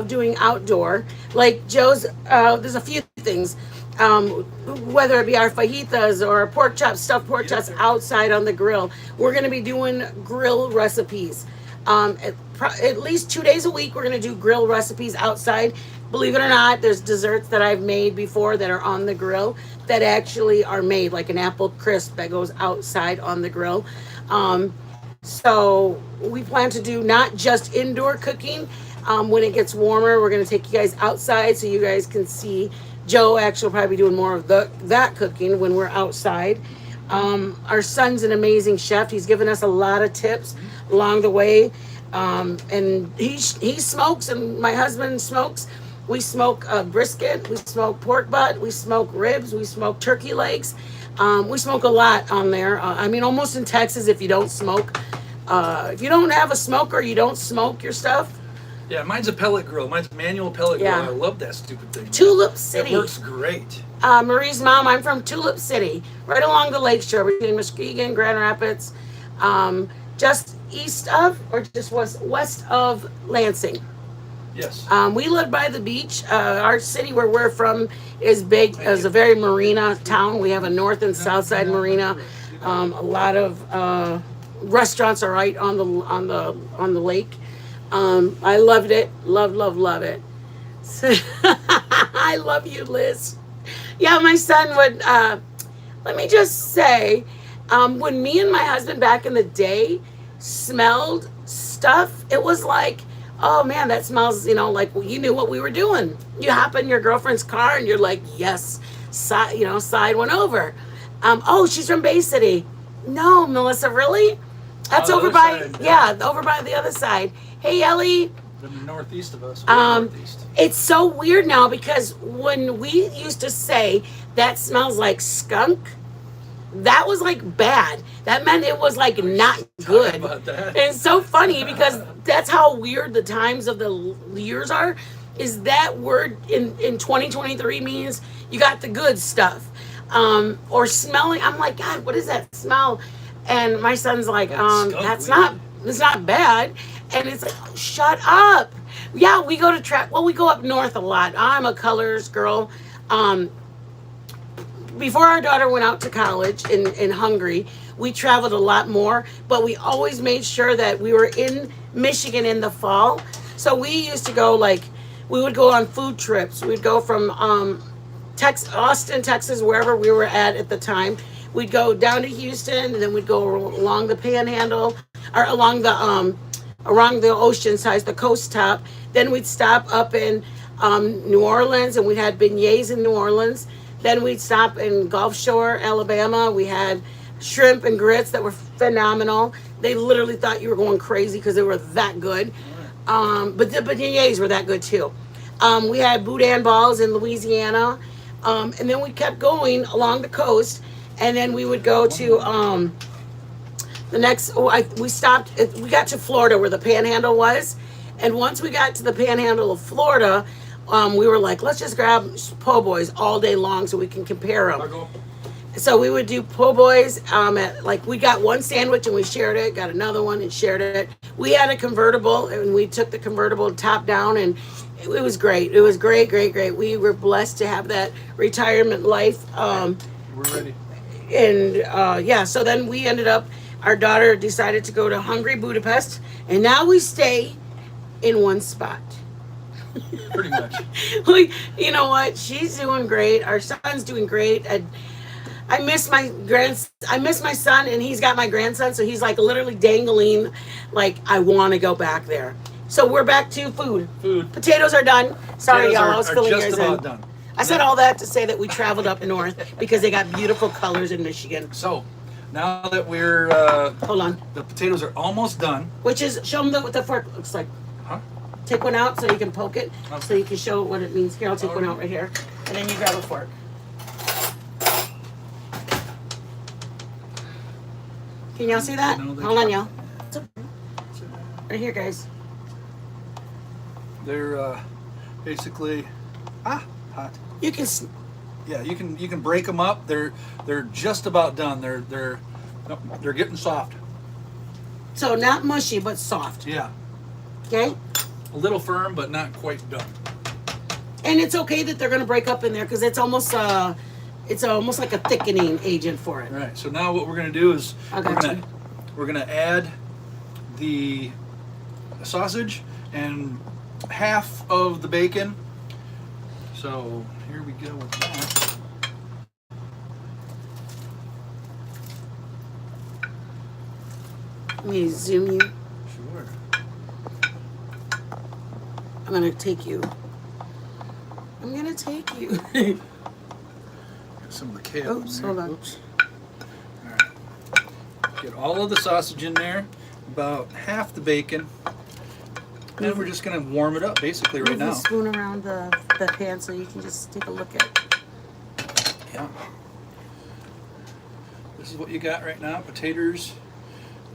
doing outdoor. Like Joe's there's a few things. Whether it be our fajitas or pork chops, stuffed pork chops outside on the grill. We're going to be doing grill recipes. At least 2 days a week, we're going to do grill recipes outside. Believe it or not, there's desserts that I've made before that are on the grill that actually are made, like an apple crisp that goes outside on the grill. So we plan to do not just indoor cooking. When it gets warmer, we're going to take you guys outside so you guys can see. Joe actually will probably be doing more of that cooking when we're outside. Our son's an amazing chef. He's given us a lot of tips along the way. And he smokes, and my husband smokes. We smoke brisket, we smoke pork butt, we smoke ribs, we smoke turkey legs. We smoke a lot on there. I mean, almost in Texas, if you don't smoke, if you don't have a smoker, you don't smoke your stuff. Yeah, mine's a pellet grill. Mine's a manual pellet Yeah. grill. I love that stupid thing. Tulip City. It works great. Marie's mom, I'm from Tulip City, right along the lakeshore between Muskegon, Grand Rapids, just east of, or just west of Lansing. Yes. We live by the beach. Our city where we're from is big, is a very marina town. We have a north and south side marina. A lot of restaurants are right on the lake. I loved it. Love it. So I love you, Liz. Yeah, my son would, let me just say, when me and my husband back in the day smelled stuff, it was like, oh man, that smells, like you knew what we were doing. You hop in your girlfriend's car and you're like, yes, side one over. Oh, she's from Bay City. No, Melissa, really? That's over by, over by the other side. Hey, Ellie. The northeast of us. Northeast. It's so weird now because when we used to say that smells like skunk, that was like bad. That meant it was like not good. About that. And it's so funny because that's how weird the times of the years are. Is that word in 2023 means you got the good stuff. Or smelling. I'm like, God, what is that smell? And my son's like, it's not bad. And it's like, oh, shut up. Yeah, we go to we go up north a lot. I'm a colors girl. Before our daughter went out to college in Hungary, we traveled a lot more, but we always made sure that we were in Michigan in the fall. So we used to go, we would go on food trips. We'd go from Austin, Texas, wherever we were at the time. We'd go down to Houston, and then we'd go along the Panhandle, or along the ocean side, the coast top. Then we'd stop up in New Orleans, and we had beignets in New Orleans. Then we'd stop in Gulf Shore, Alabama. We had shrimp and grits that were phenomenal. They literally thought you were going crazy because they were that good. But the beignets were that good too. We had boudin balls in Louisiana. And then we kept going along the coast. And then we would go to we got to Florida where the Panhandle was. And once we got to the Panhandle of Florida, we were like, let's just grab po' boys all day long so we can compare them. So we would do po' boys we got one sandwich and we shared it, got another one and shared it. We had a convertible and we took the convertible top down, and it was great. It was great. We were blessed to have that retirement life. We're ready. And so then we ended up, our daughter decided to go to Hungary, Budapest, and now we stay in one spot. Pretty much. You know what? She's doing great. Our son's doing great. I miss my son, and he's got my grandson, so he's like literally dangling, like I want to go back there. So we're back to food. Potatoes are done. Sorry, y'all. I was filling yours in. Done. I said all that to say that we traveled up north because they got beautiful colors in Michigan. So now that we're hold on, the potatoes are almost done. Which is, show them what the fork looks like. Huh? Take one out so you can poke it, okay, so you can show what it means. Here, I'll take one out right here, and then you grab a fork. Can y'all see that? No, hold on, y'all. Right here, guys. They're basically hot. You can. Yeah, you can break them up. They're just about done. They're getting soft. So not mushy, but soft. Yeah. Okay. A little firm, but not quite done. And it's okay that they're gonna break up in there because it's almost like a thickening agent for it. Right. So now what we're gonna do is we're gonna add the sausage and half of the bacon. So here we go with that. Let me zoom you. Sure. I'm gonna take you. I'm gonna take you. Some of the kale. Oops, hold on. Oops. All right. Get all of the sausage in there, about half the bacon, and we're just gonna warm it up basically right Move now. the spoon around the pan so you can just take a look at it. Yeah. This is what you got right now: potatoes.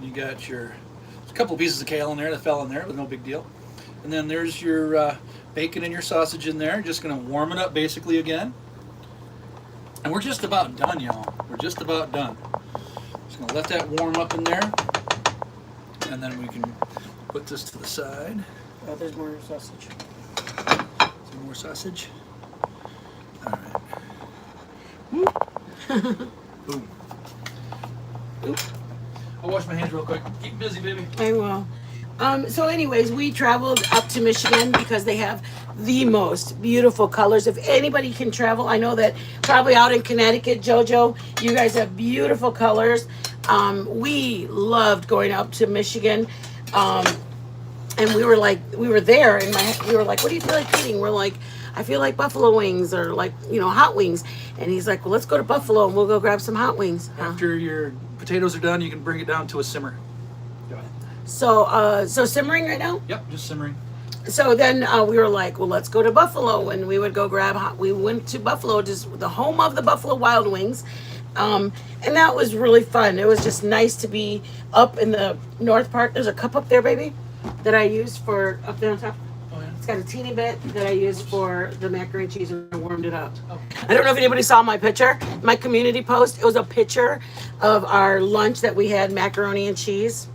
You got your a couple of pieces of kale in there that fell in there, but no big deal. And then there's your bacon and your sausage in there. Just gonna warm it up basically again. And we're just about done, y'all. We're just about done. Just gonna let that warm up in there, and then we can put this to the side. Oh, there's more sausage. Some more sausage. All right. Boom. Oop. I'll wash my hands real quick. Keep busy, baby. I will. So anyways, we traveled up to Michigan because they have the most beautiful colors. If anybody can travel, I know that probably out in Connecticut, JoJo, you guys have beautiful colors. We loved going up to Michigan. And we were there and we were like, what do you feel like eating? We're like, I feel like buffalo wings or like, hot wings. And he's like, well, let's go to Buffalo and we'll go grab some hot wings. After your potatoes are done, you can bring it down to a simmer. Go ahead. So simmering right now? Yep, just simmering. So then we were like, well, let's go to Buffalo. And we would go we went to Buffalo, just the home of the Buffalo Wild Wings. And that was really fun. It was just nice to be up in the north part. There's a cup up there, baby, that I use for up there on top. Oh, yeah. It's got a teeny bit that I use for the macaroni and cheese and I warmed it up. Oh. I don't know if anybody saw my picture, my community post. It was a picture of our lunch that we had, macaroni and cheese.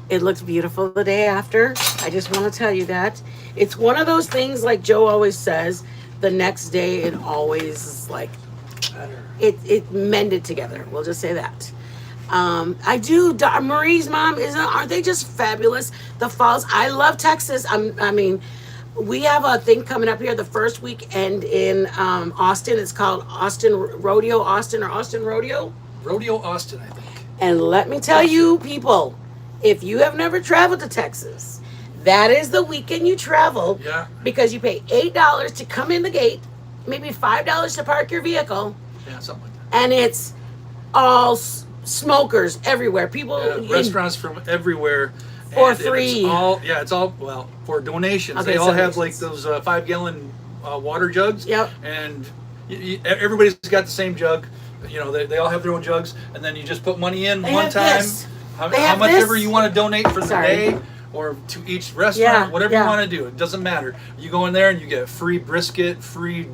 It looked beautiful the day after. I just want to tell you that. It's one of those things, like Joe always says, the next day it always is like, Better. it mended together. We'll just say that. I do. Marie's mom aren't they just fabulous? The falls. I love Texas. I mean, we have a thing coming up here the first weekend in Austin. It's called Austin Rodeo, Austin Rodeo. Rodeo Austin, I think. And let me tell you, people, if you have never traveled to Texas, that is the weekend you travel. Yeah. Because you pay $8 to come in the gate, maybe $5 to park your vehicle, Yeah, something like that. and it's all smokers everywhere. People Yeah, restaurants from everywhere. For And free. It's all, well, for donations. Okay, They all so have like donations. those 5-gallon water jugs. Yep. And everybody's got the same jug. They all have their own jugs. And then you just put money in They one have time. this. How They have much this. ever you want to donate for the Sorry. day or to each restaurant, Yeah, whatever yeah. you want to do. It doesn't matter. You go in there and you get free brisket, free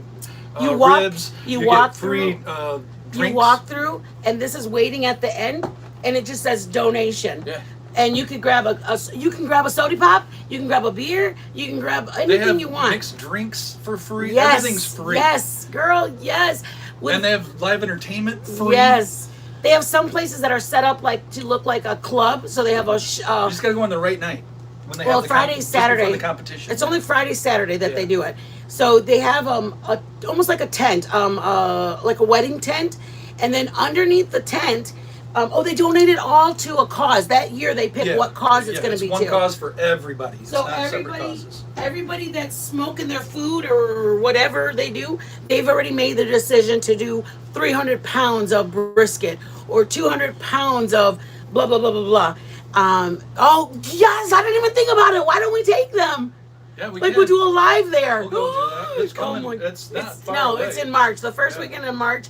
You walk- ribs. you walk get free drinks. you walk through, and this is waiting at the end, and it just says donation. Yeah. And you can grab a soda pop, you can grab a beer, you can grab They anything have you want. mixed drinks for free. Yes, Everything's free. yes, girl, yes. With- And they have live entertainment free. Yes, they have some places that are set up like to look like a club, so they have a. You just gotta go on the right night. When they Well, have the Friday, just before Saturday. the competition. It's only Friday, Saturday that Yeah. they do it. So they have almost like a tent, like a wedding tent, and then underneath the tent, they donated all to a cause. That year they pick what cause it's going to be one to. cause for everybody. It's So not separate causes. everybody that's smoking their food or whatever they do, they've already made the decision to do 300 pounds of brisket or 200 pounds of blah blah blah blah blah. Oh yes, I didn't even think about it. Why don't we take them? Yeah, we Like can. we'll do a live there. We'll go do that. It's Oh coming. my- It's not far no, away. it's in March. The first Yeah. weekend in March.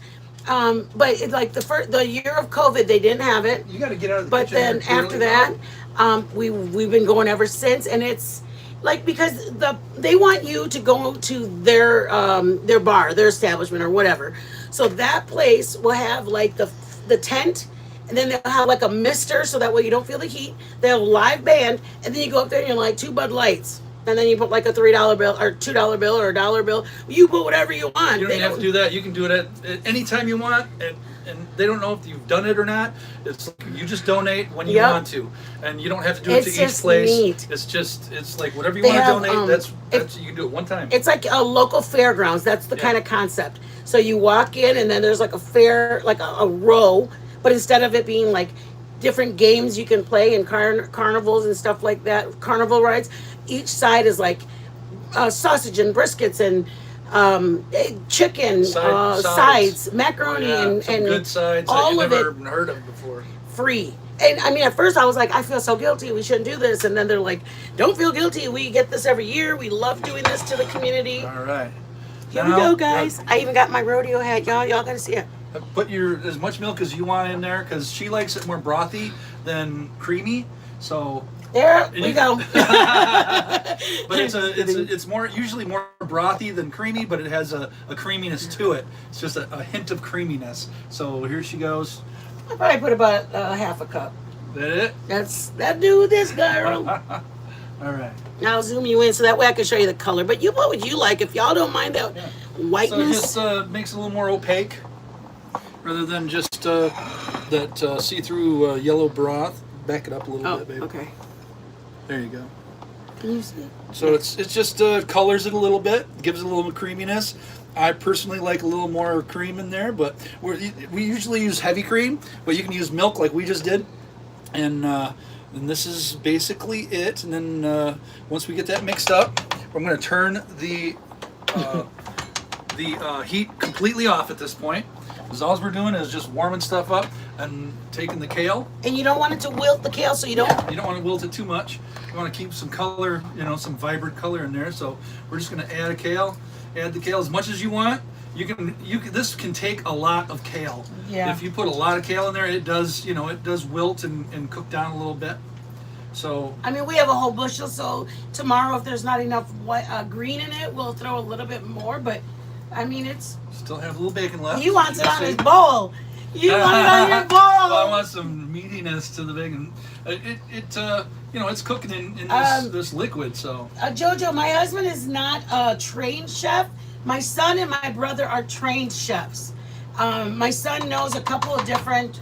But it's like the year of COVID, they didn't have it. You got to get out of the But kitchen then here after early. that, we've been going ever since, and it's like because they want you to go to their bar, their establishment, or whatever. So that place will have like the tent, and then they'll have like a mister, so that way you don't feel the heat. They have a live band, and then you go up there and you're like 2 Bud Lights. And then you put like a $3 bill or $2 bill or a $1 bill. You put whatever you want. You don't even have to do that. You can do it at any time you want, and they don't know if you've done it or not. It's like you just donate when you Yep. want to, and you don't have to do it It's to each just place. neat. It's like whatever you They want to have, donate. That's you can do it one time. It's like a local fairgrounds. That's the Yeah. kind of concept. So you walk in, and then there's like a fair, like a row, but instead of it being like different games you can play and carnivals and stuff like that, carnival rides, each side is like sausage and briskets and chicken sides, macaroni, and good sides all that of you've it never heard of before. free. And I mean, at first I was like, I feel so guilty. We shouldn't do this. And then they're like, don't feel guilty. We get this every year. We love doing this to the community. All right. Here we go, guys. I even got my rodeo hat. Y'all got to see it. Put as much milk as you want in there because she likes it more brothy than creamy. So there we go. But it's more usually more brothy than creamy, but it has a creaminess to it. It's just a hint of creaminess. So here she goes. I probably put about half a cup. That it? That do this, girl. All right. Now I'll zoom you in so that way I can show you the color. But what would you like if y'all don't mind that whiteness? So it just makes it a little more opaque rather than just that see-through yellow broth. Back it up a little bit, baby. Okay. There you go. Can you see? So it's just colors it a little bit, gives it a little creaminess. I personally like a little more cream in there, but we usually use heavy cream, but you can use milk like we just did. And this is basically it. And then once we get that mixed up, I'm going to turn the heat completely off at this point. Because all we're doing is just warming stuff up and taking the kale. And you don't want it to wilt the kale, so you don't. You don't want to wilt it too much. You want to keep some color, some vibrant color in there. So we're just going to add the kale as much as you want. This can take a lot of kale. Yeah. If you put a lot of kale in there, it does wilt and cook down a little bit. So I mean, we have a whole bushel. So tomorrow, if there's not enough green in it, we'll throw a little bit more. But I mean, it's still have a little bacon left. He wants it on his bowl. You want it on your bowl. Well, I want some meatiness to the bacon. It's cooking in this liquid. So Jojo, my husband is not a trained chef. My son and my brother are trained chefs. My son knows a couple of different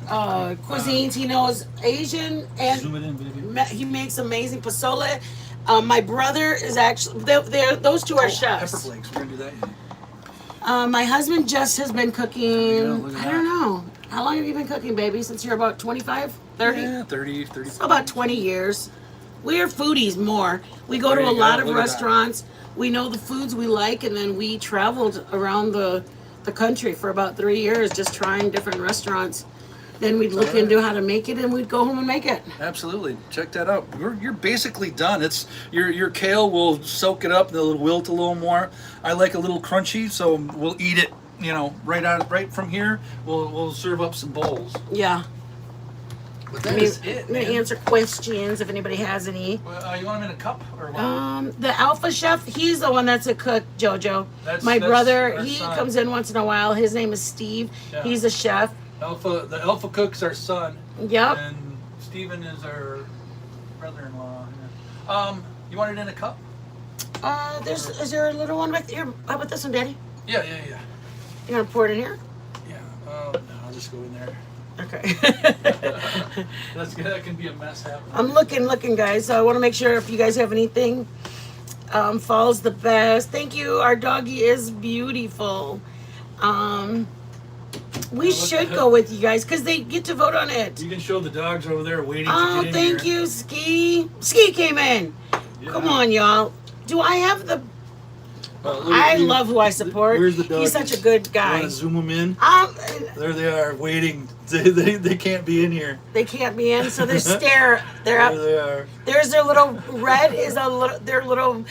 cuisines. He knows Asian and zoom it in, baby. He makes amazing pozole. My brother is actually those two are chefs. Pepper flakes. We're gonna do that. My husband just has been cooking. Yeah, I don't know. How long have you been cooking, baby? Since you're about 25, 30? Yeah, 30. So about 20 years. We're foodies more. We go to a lot of restaurants. We know the foods we like, and then we traveled around the country for about 3 years just trying different restaurants. Then we'd look into how to make it, and we'd go home and make it. Absolutely. Check that out. You're basically done. It's your kale will soak it up. It'll wilt a little more. I like a little crunchy, so we'll eat it. Right from here. We'll serve up some bowls. Yeah. But that is it. I'm gonna answer questions if anybody has any. Well, you want them in a cup or what? The Alpha Chef, he's the one that's a cook, Jojo. That's my brother, our he son. comes in once in a while. His name is Steve. Yeah. He's a chef. The Alpha cook's our son. Yep. And Steven is our brother-in-law. Yeah. You want it in a cup? Is there a little one right there? How about this one, Daddy? Yeah. You gonna pour it in here? Yeah. No, I'll just go in there. Okay. That can be a mess happening. I'm looking, guys. So I want to make sure if you guys have anything. Fall's the best. Thank you. Our doggy is beautiful. We should go with you guys because they get to vote on it. You can show the dogs over there waiting to Oh, get in thank here. you, Ski. Ski came in. Yeah. Come on, y'all. Do I have the... I love who I support. Where's the doggies? He's such a good guy. Want to zoom them in? There they are, waiting. They can't be in here. They can't be in, so they're stare. They're up. There they are. There's their little red is their little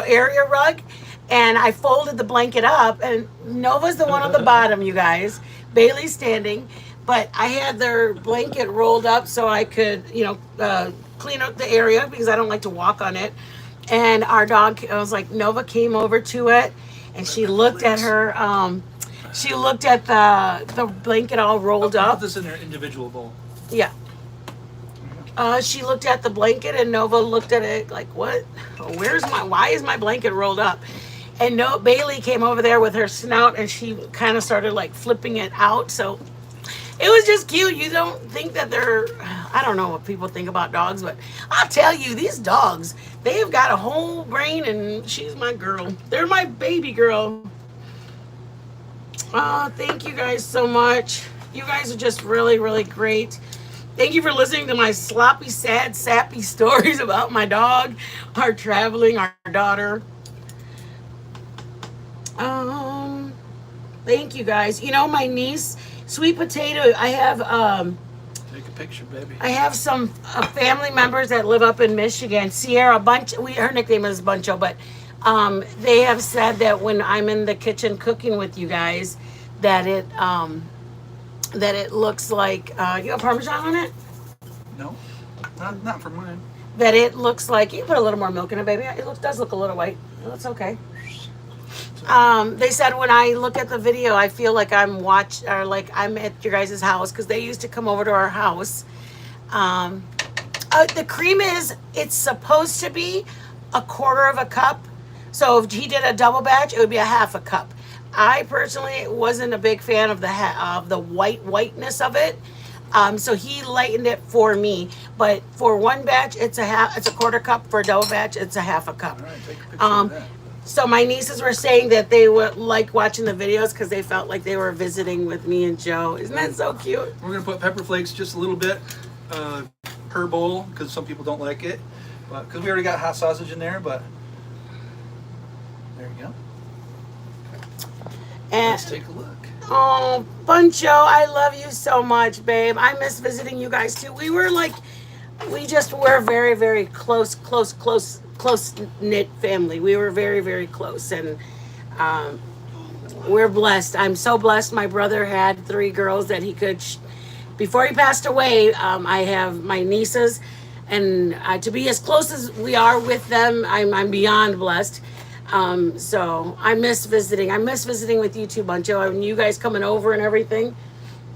area rug, and I folded the blanket up. And Nova's the one on the bottom, you guys. Bailey's standing, but I had their blanket rolled up so I could, clean up the area because I don't like to walk on it. And our dog, I was like, Nova came over to it, and she looked at her. She looked at the blanket all rolled up. Put this in their individual bowl. Yeah. She looked at the blanket, and Nova looked at it like, what? Why is my blanket rolled up? And Bailey came over there with her snout, and she kind of started like flipping it out. So it was just cute. You don't think that I don't know what people think about dogs, but I'll tell you, these dogs, they've got a whole brain, and she's my girl. They're my baby girl. Thank you guys so much. You guys are just really, really great. Thank you for listening to my sloppy, sad, sappy stories about my dog, our traveling, our daughter. Um, Thank you guys. You know, my niece, Sweet Potato. Take a picture, baby. I have some family members that live up in Michigan. Sierra her nickname is Buncho, but they have said that when I'm in the kitchen cooking with you guys, that it looks like you have Parmesan on it. No, not for mine. That it looks like you put a little more milk in it, baby. Does look a little white. That's okay. They said when I look at the video, I feel like I'm at your guys' house because they used to come over to our house. The cream it's supposed to be a quarter of a cup. So if he did a double batch, it would be a half a cup. I personally wasn't a big fan of the whiteness of it. So he lightened it for me. But for one batch, it's a quarter cup. For a double batch, it's a half a cup. All right, take a picture of that. So my nieces were saying that they would like watching the videos because they felt like they were visiting with me and Joe. Isn't that so cute? We're gonna put pepper flakes just a little bit per bowl because some people don't like it, but because we already got hot sausage in there. But there you go. And Let's take a look. oh, Buncho, I love you so much, babe. I miss visiting you guys too. We're very, very close knit family. We were very, very close, and we're blessed. I'm so blessed. My brother had 3 girls that he could. Before he passed away, I have my nieces, and to be as close as we are with them, I'm beyond blessed. So I miss visiting. I miss visiting with you too, Buncho, and you guys coming over and everything.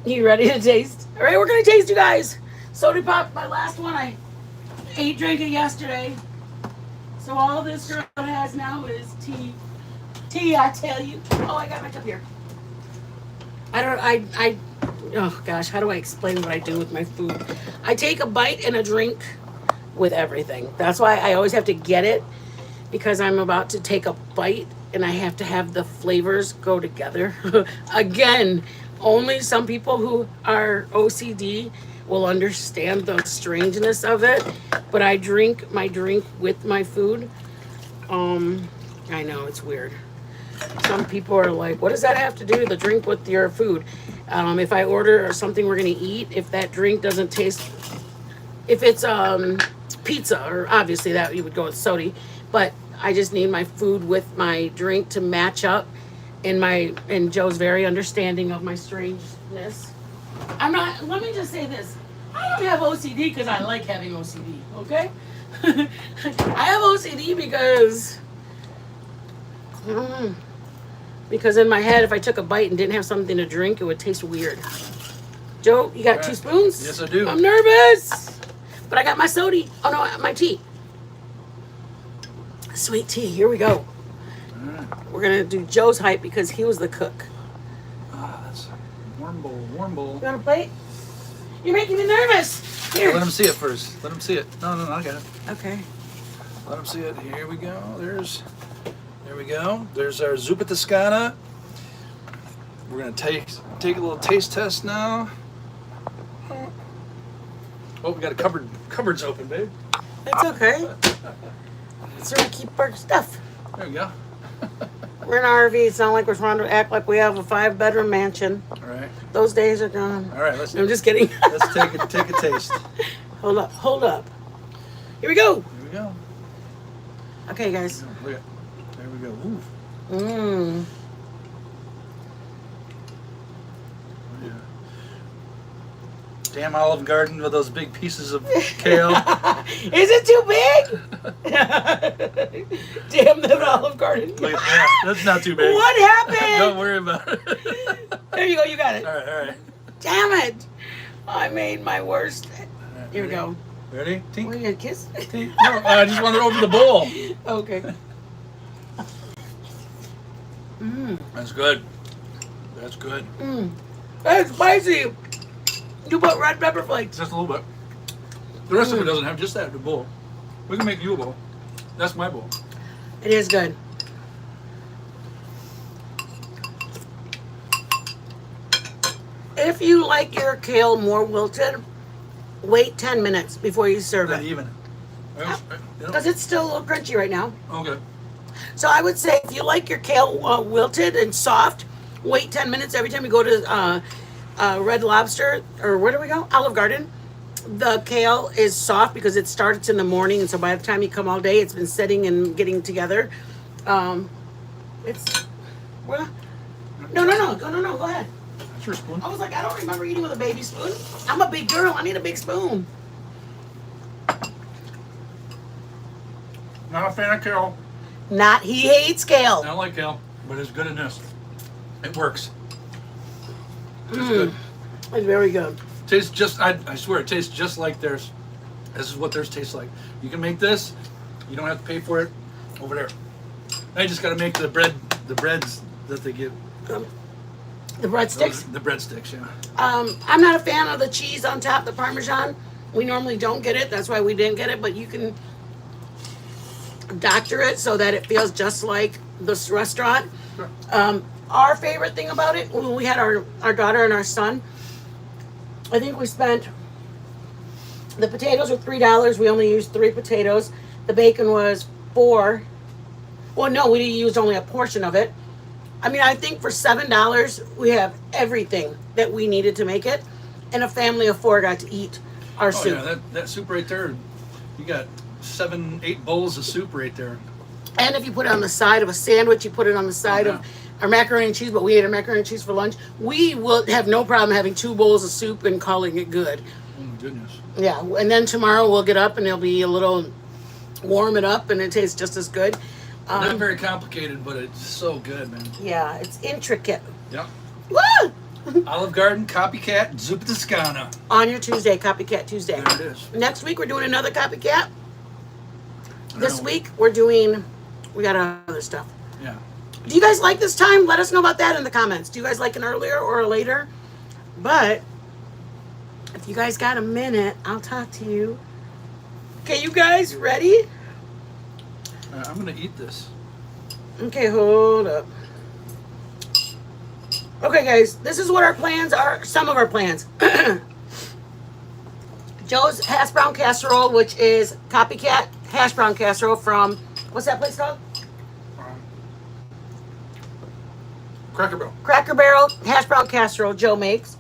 You ready to taste? All right, we're gonna taste, you guys. Soda pop, my last one. I drank it yesterday. So all this girl has now is tea. Tea, I tell you. Oh, I got my cup here. Oh gosh, how do I explain what I do with my food? I take a bite and a drink with everything. That's why I always have to get it, because I'm about to take a bite and I have to have the flavors go together. Again, only some people who are OCD will understand the strangeness of it, but I drink my drink with my food. I know it's weird. Some people are like, what does that have to do, the drink with your food? If I order something we're gonna eat, if that drink doesn't taste, if it's pizza, or obviously that you would go with soda, but I just need my food with my drink to match up, and Joe's very understanding of my strangeness. Let me just say this. I don't have OCD because I like having OCD, okay? I have OCD because in my head, if I took a bite and didn't have something to drink, it would taste weird. Joe, you got 2 spoons? Yes, I do. I'm nervous. But I got my soda. Oh, no, my tea. Sweet tea. Here we go. All right. We're going to do Joe's hype because he was the cook. That's a warm bowl. You want a plate? You're making me nervous. Here. Let him see it first. Let him see it. No, I got it. Okay. Let him see it. Here we go. There we go. There's our Zuppa Toscana. We're gonna take a little taste test now. Oh, we got cupboards open, babe. It's okay. That's where we keep our stuff. There we go. We're in an RV. It's not like we're trying to act like we have a 5-bedroom mansion. All right. Those days are gone. All right. No, I'm just kidding. Let's take a taste. Hold up. Here we go. Here we go. Okay, guys. Look at. There we go. Ooh. Mmm. Yeah. Damn Olive Garden with those big pieces of kale. Is it too big? Damn that Olive Garden. Look at that. That's not too big. What happened? Don't worry about it. There you go. You got it. All right. Damn it. I made my worst. All right, Here we go. Ready? Tink. What, are you going to kiss? Tink. No, I just wanted to open the bowl. Okay. Mmm. That's good. That's good. Mmm. That's spicy. You put red pepper flakes. Just a little bit. The rest of it doesn't have just that, the bowl. We can make you a bowl. That's my bowl. It is good. If you like your kale more wilted, wait 10 minutes before you serve Not it. even. Because it's still a little crunchy right now. Okay. So I would say if you like your kale wilted and soft, wait 10 minutes every time you go to Red Lobster, or where do we go? Olive Garden. The kale is soft because it starts in the morning, and so by the time you come all day, it's been sitting and getting together. It's, well, no, go ahead. That's your spoon. I was like, I don't remember eating with a baby spoon. I'm a big girl. I need a big spoon. Not a fan of kale. He hates I kale. don't like kale, but it's good in this. It works. It's good. It's very good. Tastes just, I swear, it tastes just like theirs. This is what theirs tastes like. You can make this. You don't have to pay for it over there. I just got to make the breads that they give. The breadsticks. The breadsticks, yeah. I'm not a fan of the cheese on top, the Parmesan. We normally don't get it. That's why we didn't get it. But you can doctor it so that it feels just like this restaurant. Sure. Our favorite thing about it, when we had our daughter and our son, I think we spent, the potatoes were $3. We only used 3 potatoes. The bacon was 4. Well, no, we used only a portion of it. I mean, I think for $7, we have everything that we needed to make it. And a family of 4 got to eat our soup. Yeah, that soup right there, you got 7-8 bowls of soup right there. And if you put it on the side of a sandwich, you put it on the side of our macaroni and cheese, but we ate our macaroni and cheese for lunch. We will have no problem having 2 bowls of soup and calling it good. Oh my goodness. Yeah, and then tomorrow we'll get up and it'll be a little, warm it up and it tastes just as good. Not very complicated, but it's so good, man. Yeah, it's intricate. Yep. Woo! Olive Garden, Copycat, Zuppa Toscana. On your Tuesday, Copycat Tuesday. There it is. Next week we're doing another Copycat. This know. week we got other stuff. Yeah. Do you guys like this time? Let us know about that in the comments. Do you guys like an earlier or a later? But if you guys got a minute, I'll talk to you. Okay, you guys ready? I'm going to eat this. Okay, hold up. Okay, guys, this is what our plans are. Some of our plans. Joe's hash brown casserole, which is Copycat hash brown casserole from, what's that place called? Cracker Barrel. Cracker Barrel hash brown casserole Joe makes.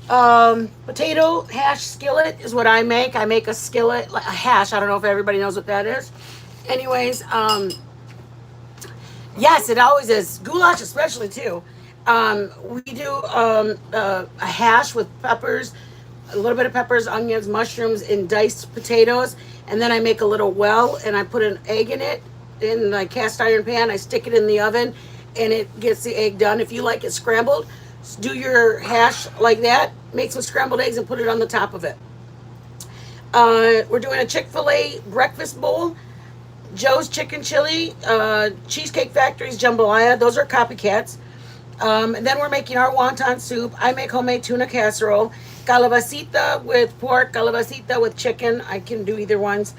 Potato hash skillet is what I make. I make a skillet, like a hash. I don't know if everybody knows what that is. Anyways, yes, it always is. Goulash especially too. We do a hash with peppers, a little bit of peppers, onions, mushrooms, and diced potatoes. And then I make a little well, and I put an egg in it in a cast iron pan. I stick it in the oven, and it gets the egg done. If you like it scrambled, do your hash like that. Make some scrambled eggs and put it on the top of it. We're doing a Chick-fil-A breakfast bowl. Joe's Chicken Chili, Cheesecake Factory's Jambalaya. Those are copycats. And then we're making our wonton soup. I make homemade tuna casserole. Calabacita with pork, calabacita with chicken. I can do either ones.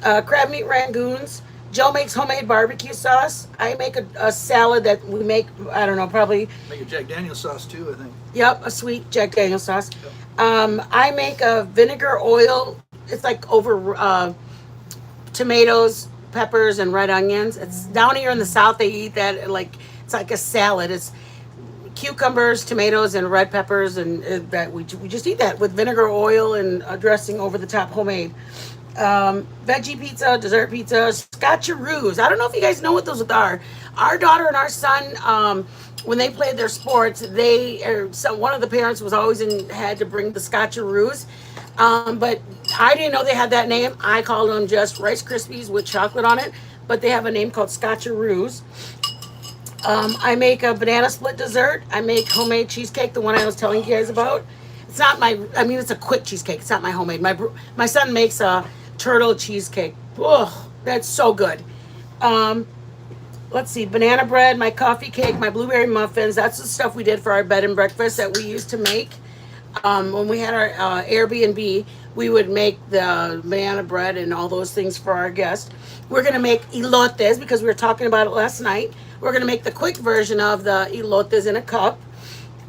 Crab meat rangoons. Joe makes homemade barbecue sauce. I make a salad that we make, I don't know, probably. Make a Jack Daniel's sauce too, I think. Yep, a sweet Jack Daniel's sauce. Yep. I make a vinegar oil. It's like over tomatoes, peppers, and red onions. It's down here in the South, they eat that like, it's like a salad. It's cucumbers, tomatoes, and red peppers, and that we just eat that with vinegar oil and dressing over the top, homemade. Veggie pizza, dessert pizza, scotcheroos. I don't know if you guys know what those are. Our daughter and our son, when they played their sports, one of the parents was always had to bring the scotcheroos. But I didn't know they had that name. I called them just Rice Krispies with chocolate on it, but they have a name called scotcheroos. I make a banana split dessert. I make homemade cheesecake, the one I was telling you guys about. It's not it's a quick cheesecake. It's not my homemade. My son makes a turtle cheesecake. Oh, that's so good. Let's see, banana bread, my coffee cake, my blueberry muffins. That's the stuff we did for our bed and breakfast that we used to make. When we had our Airbnb, we would make the banana bread and all those things for our guests. We're going to make elotes because we were talking about it last night. We're going to make the quick version of the elotes in a cup.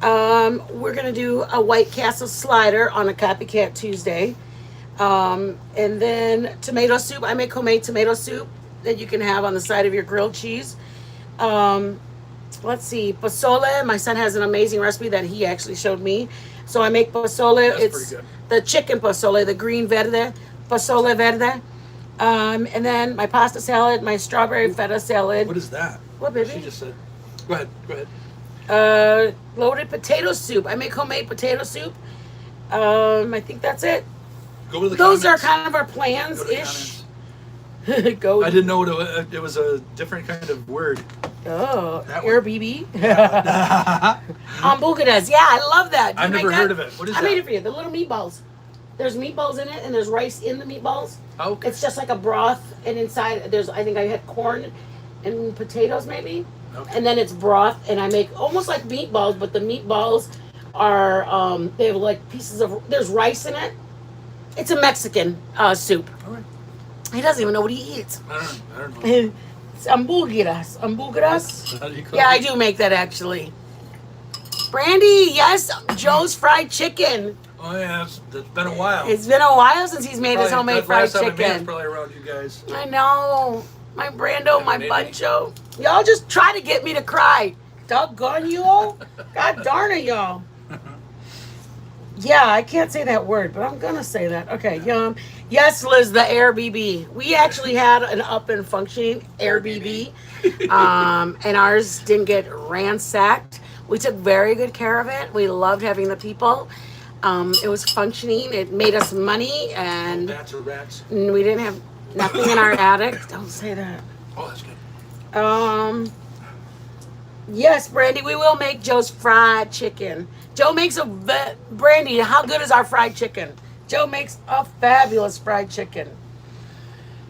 We're gonna do a White Castle slider on a Copycat Tuesday. And then tomato soup. I make homemade tomato soup that you can have on the side of your grilled cheese. Um, let's see, pozole. My son has an amazing recipe that he actually showed me. So I make pozole. That's It's pretty good. the chicken pozole, the green verde, pozole verde. And then my pasta salad, my strawberry feta salad. What is that? What, baby? She just said. Go ahead. Go ahead. Loaded potato soup. I make homemade potato soup. I think that's it. Go to the Those comments. are kind of our plans Go to the ish. comments. Go. I didn't know it was a different kind of word. Oh, That one. Airbnb. Hamburguesas. Yeah, I love that. Do you I've make never that? heard of it. What is I that? made it for you. The little meatballs. There's meatballs in it, and there's rice in the meatballs. Oh, okay. It's just like a broth, and inside there's, I think I had corn and potatoes maybe, Okay. and then it's broth, and I make almost like meatballs, but the meatballs are they have like pieces of, there's rice in it. It's a Mexican soup. All right. He doesn't even know what he eats. I don't know. It's hamburguesas. Hamburguesas. How do you call Yeah, I it? do make that actually. Brandy, yes, Joe's fried chicken. Oh yeah, it's been a while. It's been a while since he's made his homemade That fried last time I made it's chicken. probably around you guys. I know. My Brando, my Maybe. Buncho. Y'all just try to get me to cry. Doggone you all. God darn it, y'all. Yeah, I can't say that word, but I'm gonna say that. Okay, yes, Liz, the Airbnb. We actually had an up and functioning Airbnb, and ours didn't get ransacked. We took very good care of it. We loved having the people. It was functioning. It made us money, and Bats or rats. we didn't have nothing in our attic. Don't say that. Oh, that's good. Yes, Brandy, we will make Joe's fried chicken. Joe makes Brandy, how good is our fried chicken? Joe makes a fabulous fried chicken.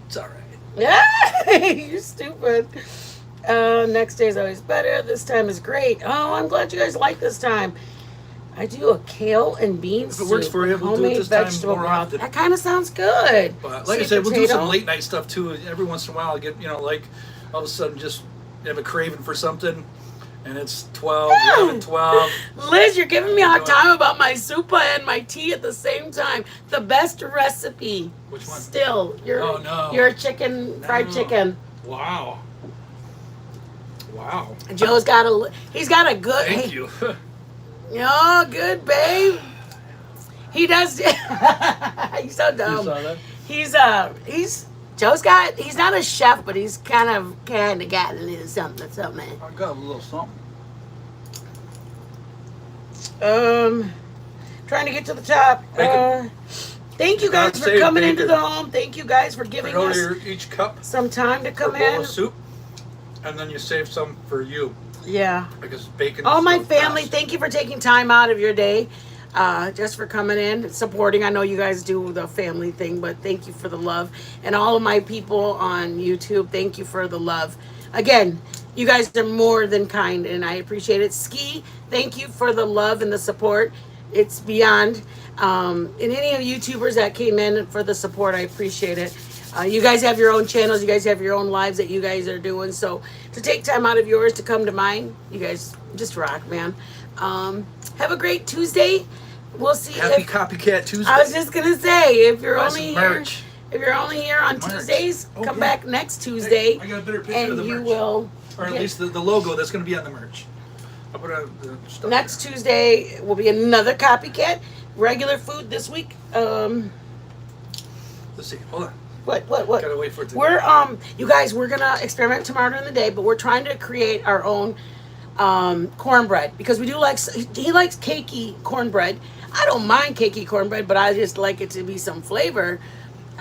It's all right. Yeah, you're stupid. Next day is always better. This time is great. Oh, I'm glad you guys like this time. I do a kale and bean soup. If it works for you, with we'll do it homemade this time vegetable more broth. often. That kind of sounds good. But like I Sweet said, we'll do potato. some late night stuff too. Every once in a while, I get, like all of a sudden just have a craving for something, and it's 12, 11, 12. Liz, you're giving me a hard Doing it. time about my Zuppa and my tea at the same time. The best recipe. Which one? Still, Oh, no. your chicken, fried No. chicken. Wow. Wow. Joe's he's got a good. Thank you. Oh, good, babe. He does. He's so You dumb. saw that? He's not a chef, but he's kind of got a little something. I got a little something. Trying to get to the top. Thank you guys for Save coming bacon. into the home. Thank you guys for giving Right over us your each cup some time to for a come bowl in. of soup, and then you save some for you Yeah. because bacon. All is my so family, fast. thank you for taking time out of your day, just for coming in, supporting. I know you guys do the family thing, but thank you for the love. And all of my people on YouTube, thank you for the love. Again, you guys are more than kind, and I appreciate it. Ski, thank you for the love and the support. It's beyond. And any of YouTubers that came in for the support, I appreciate it. You guys have your own channels. You guys have your own lives that you guys are doing. So to take time out of yours to come to mine, you guys just rock, man. Have a great Tuesday. We'll see. Happy If, Copycat Tuesday. I was just gonna say, if you're Buy only some here, merch. if you're only here on Merch. Tuesdays, come Okay. back next Tuesday, I got a better picture of and the you merch. will. Or at get- least the logo that's going to be on the merch. I'll put the stuff Next Tuesday will be another copycat. Regular food this week. Let's see. Hold on. What? Gotta wait for it to. We're you guys, we're gonna experiment tomorrow during the day, but we're trying to create our own cornbread because we do like, he likes cakey cornbread. I don't mind cakey cornbread, but I just like it to be some flavor.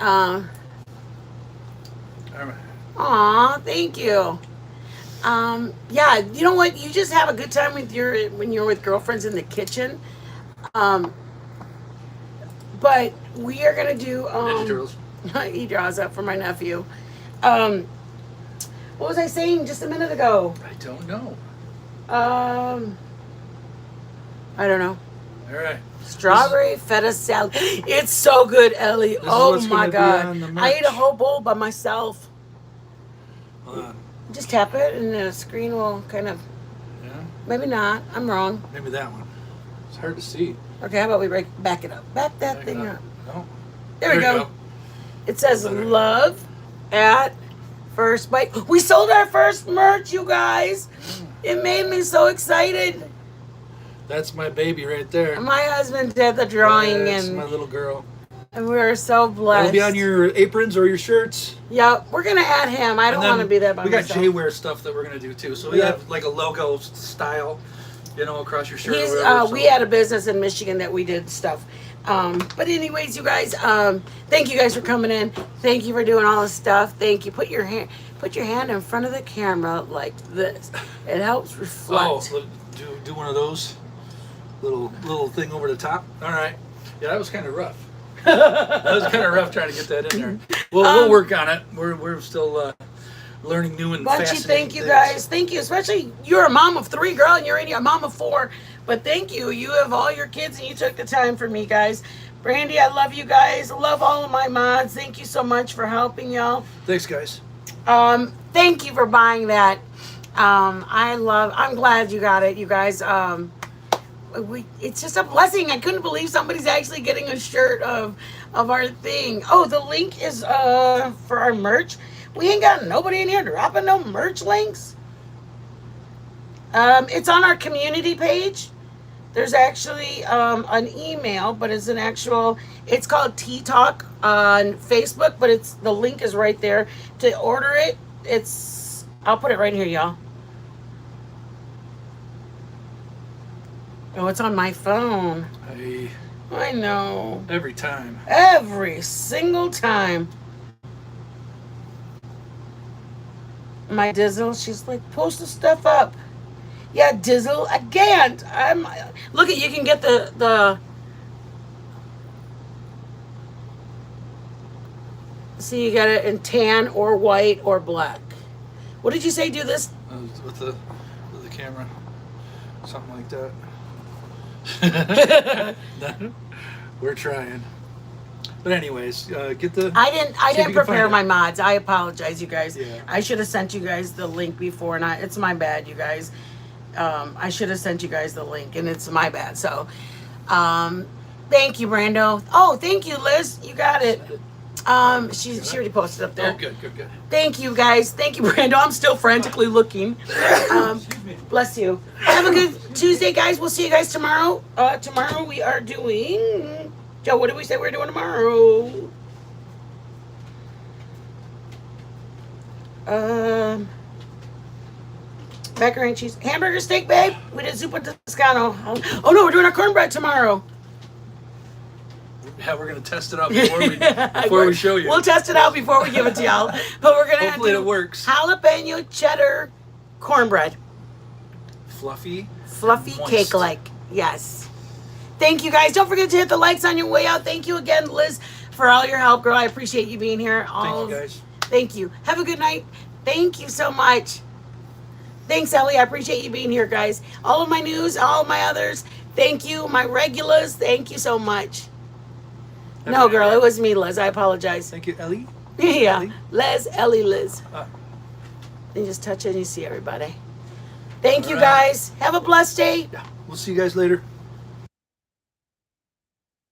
All right. Aw, thank you. Yeah, you know what? You just have a good time with when you're with girlfriends in the kitchen. But we are gonna do Ninja Turtles. he draws up for my nephew. What was I saying just a minute ago? I don't know. I don't know. All right. Strawberry feta salad. It's so good, Ellie. is Oh what's my gonna be on god. the I ate a merch. whole bowl by myself. Hold on. Just tap it and the screen will kind of, Yeah. Maybe not. I'm wrong. Maybe that one. It's hard to see. Okay, how about we back it up? Back that thing up. No. There we go. It says Better. love at first bite. We sold our first merch, you guys. It made me so excited. That's my baby right there. My husband did the drawing, That's my little girl. and we were so blessed. It'll be on your aprons or your shirts. Yeah, we're gonna add him. I don't want to be there by we got myself. J-Wear stuff that we're gonna do too. So we have like a logo style, across your shirt. He's, or whatever, we had a business in Michigan that we did stuff. But anyways, you guys, thank you guys for coming in. Thank you for doing all this stuff. Thank you. Put your hand in front of the camera like this. It helps reflect. Oh, do one of those little thing over the top. All right. Yeah, that was kind of rough. That was kind of rough trying to get that in there. We'll work on it. We're still learning new and fascinating Thank you things. guys. Thank you. Especially you're a mom of 3, girl, and you're a mom of 4. But thank you. You have all your kids, and you took the time for me, guys. Brandy, I love you guys. I love all of my mods. Thank you so much for helping y'all. Thanks, guys. Thank you for buying that. I'm glad you got it, you guys. It's just a blessing. I couldn't believe somebody's actually getting a shirt of our thing. Oh, the link is for our merch. We ain't got nobody in here dropping no merch links. It's on our community page. There's actually an email, but it's called Tea Talk on Facebook, but the link is right there. To order it, I'll put it right here, y'all. Oh, it's on my phone. I know. Every time. Every single time. My Dizzle, she's like, post the stuff up. Yeah, Dizzle, I can't. Look you can get the see, you got it in tan or white or black. What did you say? Do this With the camera, something like that. We're trying. But anyways, get the. I didn't prepare find my it. mods. I apologize, you guys. Yeah. I should have sent you guys the link before, and it's my bad, you guys. I should have sent you guys the link, and it's my bad. So, thank you, Brando. Oh, thank you, Liz. You got it. She already posted up there. Oh, good. Thank you, guys. Thank you, Brando. I'm still frantically looking. Bless you. Have a good Tuesday, guys. We'll see you guys tomorrow. Tomorrow we are doing. Joe, what did we say we're doing tomorrow? Macaroni and cheese. Hamburger steak, babe. We did Zuppa Toscana. Oh no, we're doing our cornbread tomorrow. Yeah, we're gonna test it out before we show you. We'll test it out before we give it to y'all. But we're gonna Hopefully do it works. jalapeno cheddar cornbread. Fluffy Fluffy moist. cake-like. Yes. Thank you, guys. Don't forget to hit the likes on your way out. Thank you again, Liz, for all your help, girl. I appreciate you being here. Thank you, guys. Thank you. Have a good night. Thank you so much. Thanks, Ellie. I appreciate you being here, guys. All of my news, all of my others. Thank you. My regulars. Thank you so much. No, girl, it was me, Liz. I apologize. Thank you, Ellie. Yeah. Ellie? Ellie, Liz. And just touch it and you see everybody. Thank you, guys. Have a blessed day. Yeah. We'll see you guys later.